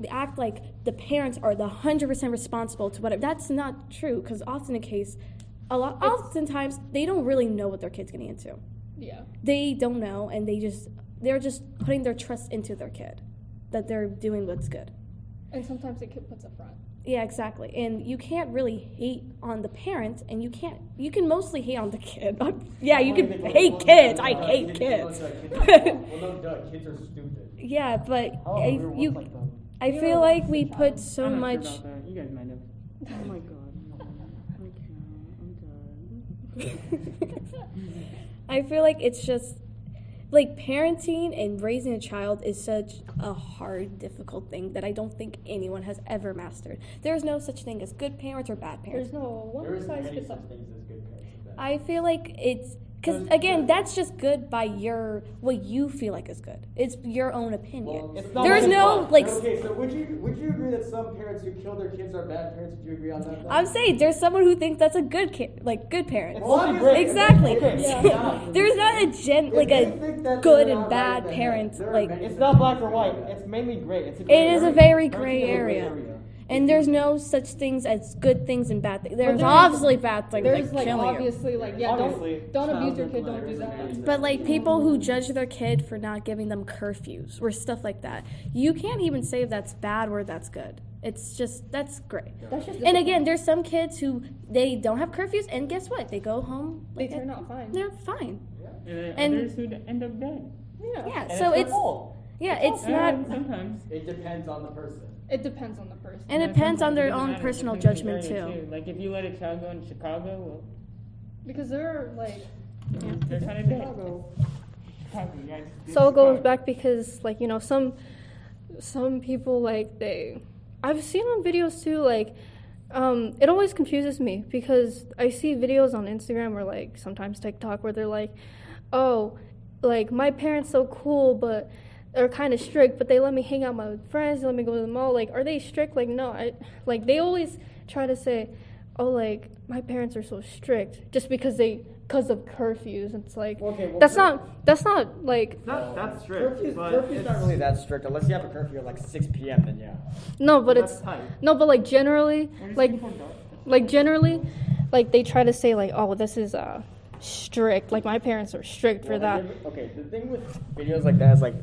I: act like the parents are the 100% responsible to whatever, that's not true, because oftentimes they don't really know what their kid's getting into.
A: Yeah.
I: They don't know, and they're just putting their trust into their kid, that they're doing what's good.
A: And sometimes the kid puts up front.
I: Yeah, exactly. And you can't really hate on the parent, and you can mostly hate on the kid. Yeah, you can hate kids. I hate kids.
B: Kids are stupid.
I: Yeah, but I feel like we put so much.
D: You guys might have. Oh my god.
I: I feel like it's just like parenting and raising a child is such a hard, difficult thing that I don't think anyone has ever mastered. There's no such thing as good parents or bad parents.
A: There's no one size fits all.
I: I feel like it's because again, that's just good by what you feel like is good. It's your own opinion. There's no like.
B: Okay, so would you agree that some parents who kill their kids are bad parents? Would you agree on that?
I: I'm saying there's someone who thinks that's a good kid, like good parent.
B: Exactly.
I: There's not a good and bad parent. Like
C: It's not black or white. It's mainly gray. It's a
I: it is a very gray area. And there's no such things as good things and bad things. There's obviously bad things
A: There's
I: like killing
A: obviously
I: you.
A: like don't abuse your kid, don't do that.
I: But like people who judge their kid for not giving them curfews or stuff like that, you can't even say if that's bad or that's good. It's just that's great. And again, there's some kids who they don't have curfews, and guess what? They go home.
A: They turn out fine.
I: They're fine.
D: And others who end up dead.
I: Yeah. So it's not.
D: Sometimes
B: it depends on the person.
A: It depends on the person.
I: And it depends on their own personal judgment too.
D: Like if you let a child go in Chicago, well,
A: because they're like
D: they're kind of dead.
A: So it goes back because like some people like I've seen on videos too like it always confuses me because I see videos on Instagram or like sometimes TikTok where they're like, oh, like my parents so cool but they're kind of strict, but they let me hang out with my friends, they let me go to the mall. Like, are they strict? Like, no. They always try to say, oh, like, my parents are so strict just because of curfews. It's like, that's not like...
C: That's strict.
B: Curfew's not really that strict, unless you have a curfew at like 6 p.m., then yeah.
A: No, but
C: That's tight.
A: No, but like, generally, like, they try to say, like, oh, this is, strict. Like, my parents are strict for that.
B: Okay, the thing with videos like that is like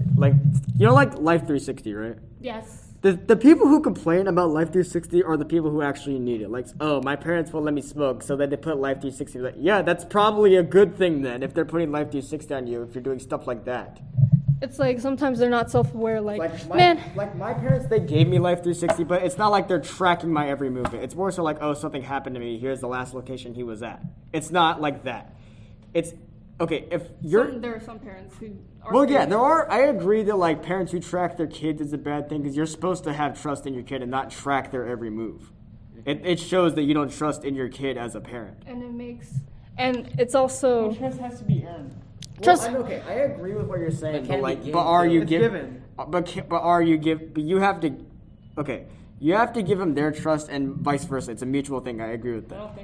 B: you know, like Life 360, right?
A: Yes.
B: The people who complain about Life 360 are the people who actually need it. Like, oh, my parents won't let me smoke, so then they put Life 360. Like, yeah, that's probably a good thing then if they're putting Life 360 on you if you're doing stuff like that.
A: It's like sometimes they're not self-aware. Like
B: my parents, they gave me Life 360, but it's not like they're tracking my every movement. It's more so like, oh, something happened to me. Here's the last location he was at. It's not like that. It's okay if you're.
A: There are some parents who.
B: Well, yeah, there are. I agree that like parents who track their kids is a bad thing because you're supposed to have trust in your kid and not track their every move. It shows that you don't trust in your kid as a parent.
A: And it's also.
D: Trust has to be earned.
B: Trust. Well, okay, I agree with what you're saying, but are you given? But you have to. Okay. You have to give them their trust and vice versa. It's a mutual thing. I agree with that.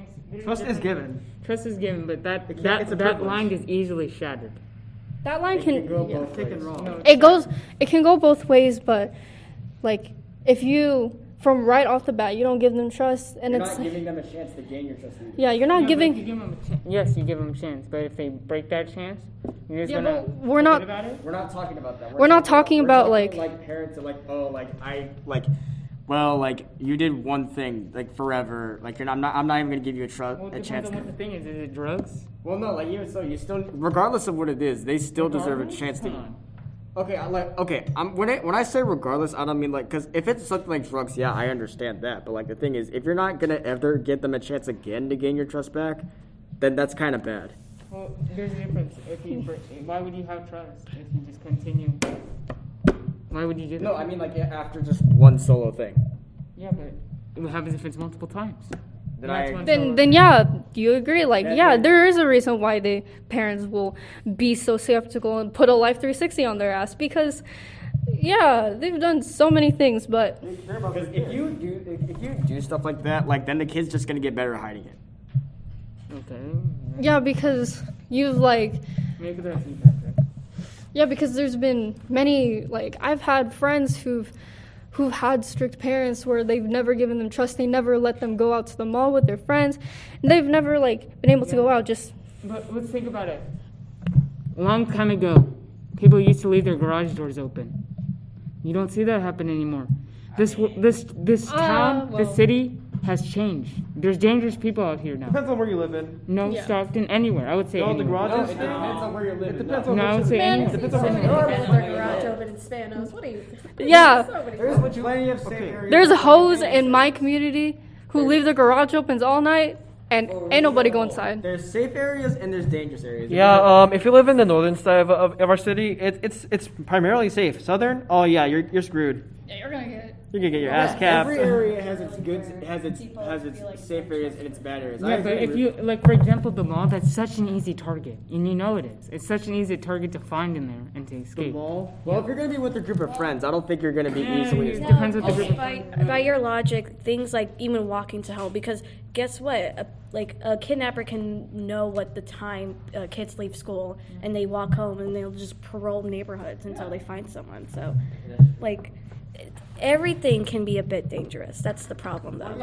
C: Trust is given.
D: Trust is given, but that line is easily shattered.
A: That line can
B: go both ways.
D: No,
A: it can go both ways, but like if you from right off the bat you don't give them trust and
B: you're
A: it's
B: not giving them a chance to gain your trust.
A: Yeah, you're not giving.
D: You give them yes, you give them a chance, but if they break that chance, you're just gonna.
A: We're not.
B: We're not talking about that.
A: We're not talking about
B: like parents are like, oh, like I like. Well, like you did one thing like forever. Like I'm not even gonna give you a chance.
D: What the thing is it drugs?
B: Well, no, like even so, you still, regardless of what it is, they still deserve a chance to. Okay. When I say regardless, I don't mean like because if it's something like drugs, yeah, I understand that. But like the thing is, if you're not gonna ever give them a chance again to gain your trust back, then that's kind of bad.
D: Well, there's a difference. Why would you have trust if you just continue? Why would you give?
B: No, I mean like after just one solo thing.
D: Yeah, but What happens if it's multiple times?
A: Then yeah, you agree. Like yeah, there is a reason why the parents will be so skeptical and put a Life 360 on their ass because yeah, they've done so many things, but
B: Because if you do stuff like that, like then the kid's just gonna get better at hiding it.
D: Okay.
A: yeah, because you've like
D: Maybe that's feedback.
A: yeah, because there's been many like I've had friends who've had strict parents where they've never given them trust. They never let them go out to the mall with their friends. And they've never like been able to go out. Just
D: But let's think about it. A long time ago, people used to leave their garage doors open. You don't see that happen anymore. This town, this city has changed. There's dangerous people out here now.
C: Depends on where you live in.
D: No, Stockton, anywhere. I would say
C: No, the
D: anywhere.
C: garages.
B: It depends on where you're living.
C: It depends on
D: No, I
C: which
D: would say
C: city.
D: anywhere.
C: Depends on where you
E: With
C: live.
E: their garage open in Spanos. What are you?
A: yeah,
B: There's plenty of safe areas.
A: there's a hoes in my community who leave their garage opens all night and ain't nobody go inside.
B: There's safe areas and there's dangerous areas.
C: Yeah, if you live in the northern side of our city, it's primarily safe. Southern, oh yeah, you're screwed.
A: Yeah, you're gonna get
C: You're gonna get your ass capped.
B: Every area has its good, has its safe areas and its bad areas. I
D: Yeah, but
B: agree
D: if
B: with-
D: you, like, for example, the mall, that's such an easy target. And you know it is. It's such an easy target to find in there and to escape.
B: well, if you're gonna be with a group of friends, I don't think you're gonna be easily.
D: It depends what the group of
E: By your logic, things like even walking to hell, because guess what? A kidnapper can know what the time kids leave school and they walk home and they'll just parole neighborhoods until they find someone. So, like, everything can be a bit dangerous. That's the problem, though.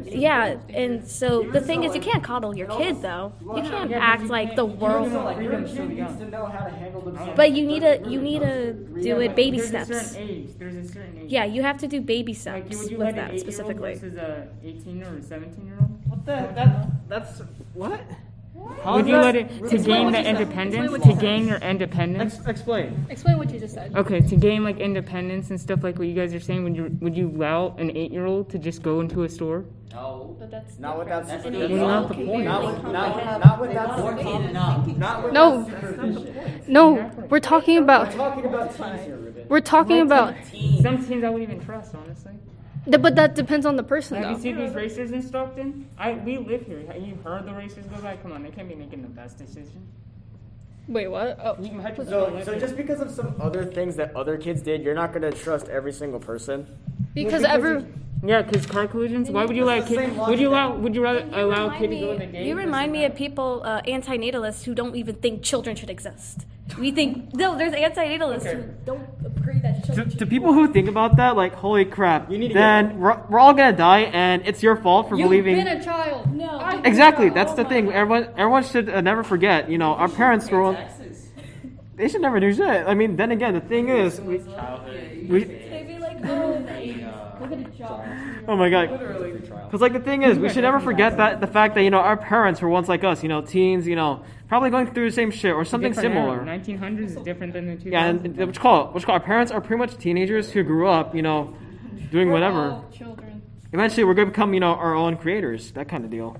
E: Yeah, and so the thing is, you can't coddle your kid, though. You can't act like the world.
D: Freedom's so young.
B: to know how to handle themselves.
E: But you need to do it baby
D: There's a
E: steps.
D: certain age. There's a certain age.
E: Yeah, you have to do baby
D: Like,
E: steps
D: would you
E: with
D: let an
E: that
D: 8-year-old
E: specifically.
D: versus a 18 or a 17-year-old?
C: That's what?
D: Would you let it to gain the independence? To gain your independence?
C: Explain.
A: Explain what you just said.
D: Okay, to gain like independence and stuff like what you guys are saying, would you allow an 8-year-old to just go into a store?
I: But that's
B: Not with that.
D: That's not the point.
B: Not with that. Not with
A: No, no, we're talking about
B: talking about teens here, Ruben.
A: we're talking about.
D: Some teens I wouldn't even trust, honestly.
A: But that depends on the person,
D: Have you
A: though.
D: seen these racers in Stockton? We live here. Have you heard the racers go by? Come on, they can't be making the best decision.
A: Wait, what? Oh.
D: You might just
B: So just because of some other things that other kids did, you're not gonna trust every single person.
A: Because every
D: Yeah, because car collisions. Why would you let a kid? Would you rather allow a kid to go in the game?
E: You remind me of people, antinatalists, who don't even think children should exist. We think, no, there's antinatalists who don't agree that children
C: To people who think about that, like, holy crap,
B: You need to
C: then we're all gonna die, and it's your fault for believing.
A: You've been a child.
E: No.
C: Exactly, that's the thing. Everyone should never forget. You know, our parents were. They should never do shit. I mean, then again, the thing is, we
E: They'd be like, oh,
C: oh my god. Because like the thing is, we should never forget that the fact that our parents were once like us. Teens. Probably going through the same shit or something
D: Different era.
C: similar.
D: 1900s is different than the 2000s.
C: Yeah, and what you call our parents are pretty much teenagers who grew up, doing whatever.
A: Children.
C: Eventually, we're gonna become, our own creators. That kind of deal.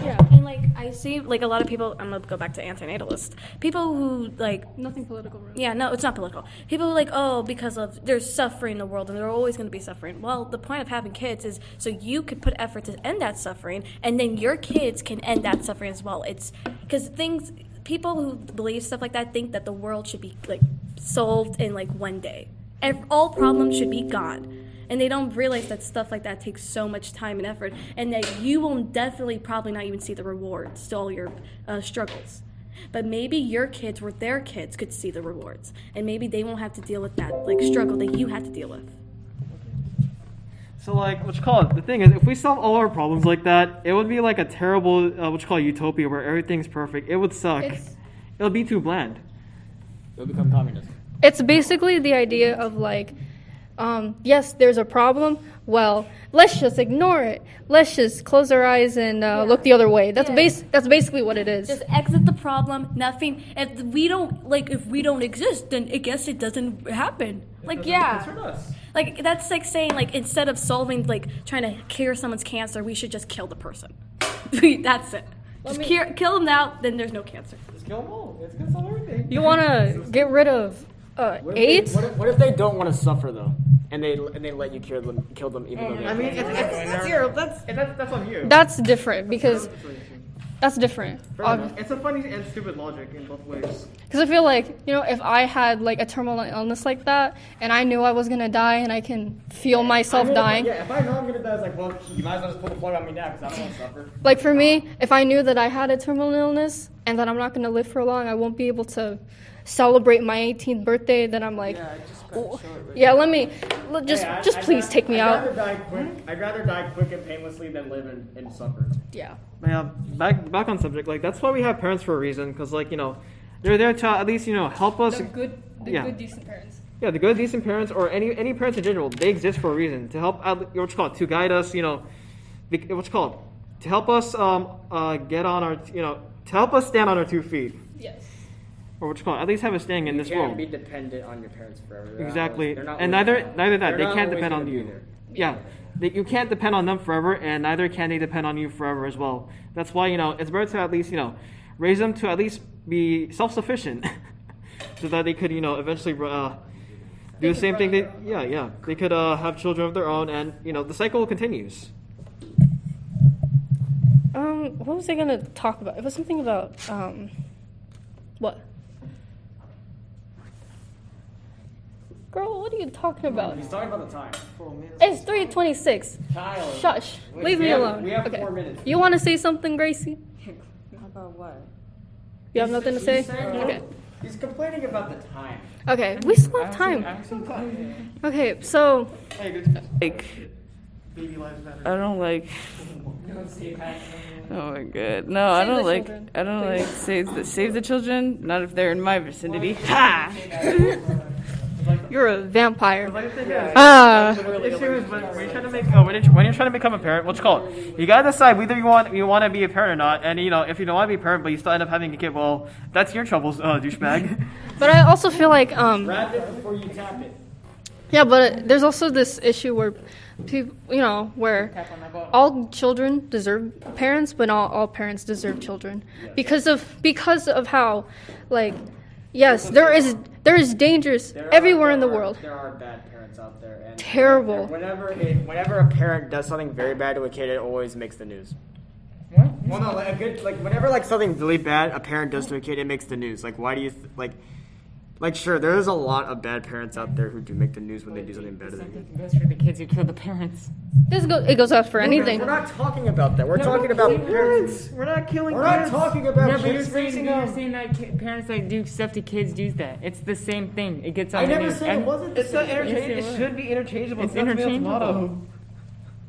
E: yeah. And like, I see, like, a lot of people, I'm gonna go back to antinatalists. People who, like,
A: Nothing political. Really.
E: yeah, no, it's not political. People who are like, oh, because of there's suffering in the world and there's always going to be suffering. Well, the point of having kids is so you could put effort to end that suffering, and then your kids can end that suffering as well. It's because people who believe stuff like that think that the world should be like solved in like one day. All problems should be gone. And they don't realize that stuff like that takes so much time and effort, and that you will definitely probably not even see the rewards to all your struggles. But maybe your kids or their kids could see the rewards, and maybe they won't have to deal with that like struggle that you had to deal with.
C: So the thing is, if we solve all our problems like that, it would be like a terrible utopia where everything's perfect. It would suck. It would be too bland.
B: You'll become communist.
A: It's basically the idea of like, yes, there's a problem. Well, let's just ignore it. Let's just close our eyes and look the other way. That's basically what it is.
E: Just exit the problem. Nothing. If we don't exist, then I guess it doesn't happen. Like, yeah. Like, that's like saying, like, instead of solving, like, trying to cure someone's cancer, we should just kill the person. That's it. Just kill them now, then there's no cancer.
C: Just kill them all. It's gonna solve everything.
A: You want to get rid of AIDS?
B: What if they don't want to suffer though? and they let you kill them even though they.
C: I mean, that's on you.
A: That's different because that's different.
C: It's a funny and stupid logic in both ways.
A: Because I feel like, you know, if I had like a terminal illness like that and I knew I was gonna die and I can feel myself dying.
B: Yeah, if I know I'm gonna die, it's like, well, you might as well just pull the plug on me now because I don't want to suffer.
A: Like for me, if I knew that I had a terminal illness and that I'm not gonna live for long, I won't be able to celebrate my 18th birthday. Then I'm like, yeah, just please take me out.
B: I'd rather die quick and painlessly than live and suffer.
A: Yeah.
C: Yeah, back on subject. Like that's why we have parents for a reason, because like, you know, they're there to at least, you know, help us.
A: The good, decent parents.
C: Yeah, the good, decent parents, or any parents in general, they exist for a reason to help. What's called to guide us. You know, what's called to help us get on our, you know, to help us stand on our 2 feet.
A: Yes.
C: Or what's called at least have a staying in this
B: You can't
C: world.
B: be dependent on your parents forever.
C: Exactly,
B: They're not
C: and
B: always-
C: neither that
B: they're
C: they
B: not
C: can't
B: always
C: depend on
B: gonna be
C: you.
B: there.
C: Yeah, you can't depend on them forever, and neither can they depend on you forever as well. That's why, you know, it's better to at least, you know, raise them to at least be self-sufficient, so that they could, you know, eventually do the same thing. They could have children of their own, and you know, the cycle continues.
A: What was I gonna talk about? It was something about what? Girl, what are you talking about?
B: He's talking about the time.
A: It's 3:26.
B: Kyle.
A: Shush. Leave
B: we
A: me
B: have-
A: alone.
B: we have
A: okay.
B: 4 minutes.
A: You want to say something, Gracie?
G: About what?
A: You have nothing to say? Okay.
B: He's complaining about the time.
A: Okay. We still have time. Okay. So.
G: Like,
C: Baby lives matter.
G: I don't like. Oh my god. No, I don't
A: the
G: like.
A: children,
G: I don't like save the children. Not if they're in my vicinity. Ha!
A: You're a vampire.
C: The issue is when you're trying to make when you're trying to become a parent, what's it called? You gotta decide whether you want to be a parent or not. And you know, if you don't want to be a parent, but you still end up having a kid, well, that's your troubles, douchebag.
A: But I also feel like
B: Wrap it before you tap it.
A: yeah, but there's also this issue where people, you know, where all children deserve parents, but not all parents deserve children because of how, like, yes, there is dangers everywhere in the world.
B: There are bad parents out there. And
A: Terrible.
B: and whenever a parent does something very bad to a kid, it always makes the news.
D: What?
B: Well, no, whenever something really bad a parent does to a kid, it makes the news. Like, why do you like? Sure, there is a lot of bad parents out there who do make the news when they do something bad to their kid.
D: It goes for the kids who kill the parents.
A: It goes out for anything.
B: We're not talking about that. We're talking about parents.
C: We're not killing
B: We're not
C: kids.
B: talking about
D: Yeah, but you're
B: kids.
D: saying that parents that do stuff to kids do that. It's the same thing. It gets on
B: I
D: the
B: never
D: news.
B: said it wasn't.
C: It's not
D: Yes,
C: interchangeable.
D: it
C: It should be interchangeable.
D: It's
C: That's the
D: interchangeable.
C: motto.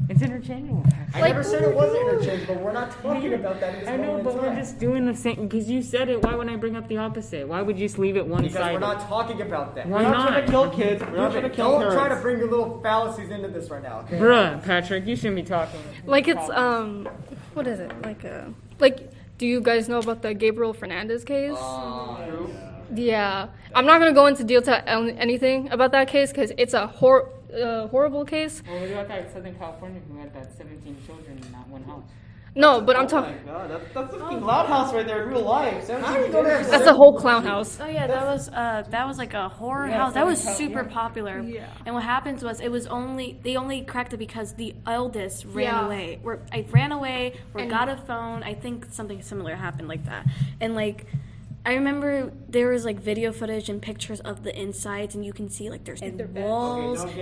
D: It's interchangeable.
B: I never said it wasn't interchangeable. We're not talking about that. At this
D: I know,
B: moment
D: but
B: in
D: we're
B: time.
D: just doing the same. Because you said it. Why would I bring up the opposite? Why would you just leave it one
B: Because
D: sided?
B: we're not talking about that.
D: Why
C: We're not trying
D: not?
C: to kill kids. We're not trying to kill
B: Don't
C: parents.
B: try to bring your little fallacies into this right now. Okay?
D: Bruh, Patrick, you shouldn't be talking.
A: Like it's what is it? Like do you guys know about the Gabriel Fernandez case? Yeah, I'm not gonna go into anything about that case because it's a horrible case.
D: Well, what about that Southern California who had that 17 children in that one house?
A: No, but I'm talking.
C: Oh my god, that's a fucking loud house right there in real life.
A: That's a whole clown house.
E: Oh yeah, that was like a horror house. That was super popular. Yeah. And what happens was they only cracked it because the eldest ran away. I ran away or got a phone. I think something similar happened like that. And like I remember there was like video footage and pictures of the insides, and you can see like there's walls. I'm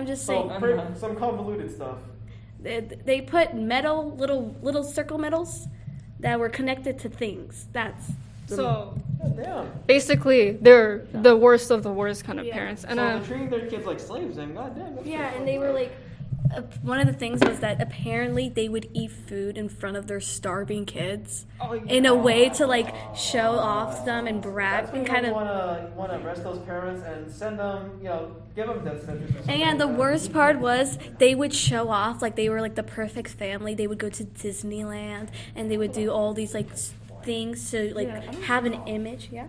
E: just saying.
C: Some convoluted stuff.
E: They put little circle medals that were connected to things. That's
A: So
C: Damn.
A: basically, they're the worst of the worst kind of parents. And
C: So they're treating their kids like slaves, and goddamn.
E: and they were like. One of the things was that apparently they would eat food in front of their starving kids in a way to like show off to them and brag and kind of.
C: You want to arrest those parents and send them, give them death sentences.
E: And the worst part was they would show off like they were like the perfect family. They would go to Disneyland and they would do all these like things to like have an image. Yeah.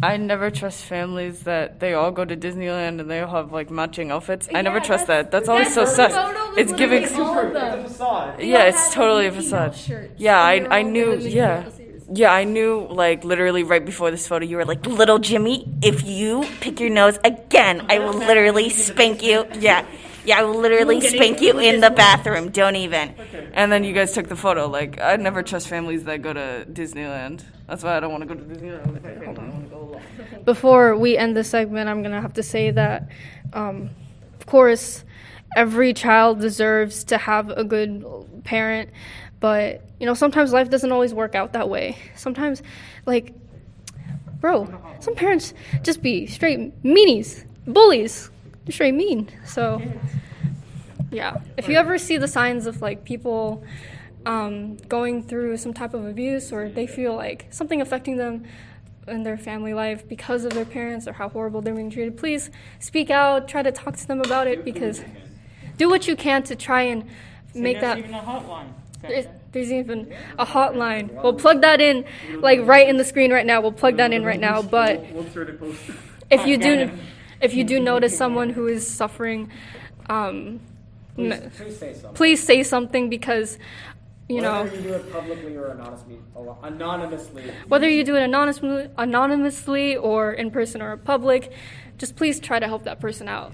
G: I never trust families that they all go to Disneyland and they all have like matching outfits. I never trust that. That's always so sus. It's giving.
C: It's a facade.
G: Yeah, it's totally a facade. Yeah, I knew. Yeah,
H: Yeah, I knew, like, literally right before this photo, you were like, little Jimmy, if you pick your nose again, I will literally spank you. Yeah, I will literally spank you in the bathroom. Don't even.
G: And then you guys took the photo. Like, I'd never trust families that go to Disneyland. That's why I don't want to go to Disneyland. Hold on, I want to go alone.
A: Before we end this segment, I'm gonna have to say that, of course, every child deserves to have a good parent, but sometimes life doesn't always work out that way. Sometimes, some parents just be straight meanies, bullies, straight mean. So, yeah, if you ever see the signs of people going through some type of abuse, or they feel like something affecting them in their family life because of their parents or how horrible they're being treated, please speak out, try to talk to them about it, because do what you can to try and make that.
D: There's even a hotline.
A: There's even a hotline. We'll plug that in, right in the screen right now. We'll plug that in right now. But if you do notice someone who is suffering, please say something, because
B: whether you do it publicly or anonymously.
A: Whether you do it anonymously or in person or in public, just please try to help that person out.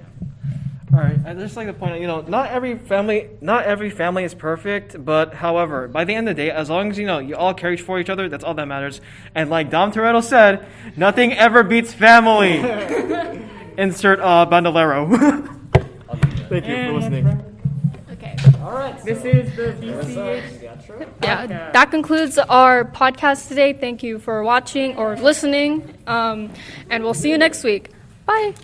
C: All right, I'd just like to point out, not every family is perfect, but however, by the end of the day, as long as you all care for each other, that's all that matters. And like Dom Toretto said, nothing ever beats family. Insert bandolero. Thank you for listening.
A: Okay.
B: All right.
D: This is the BCHS.
A: Yeah, that concludes our podcast today. Thank you for watching or listening, and we'll see you next week. Bye.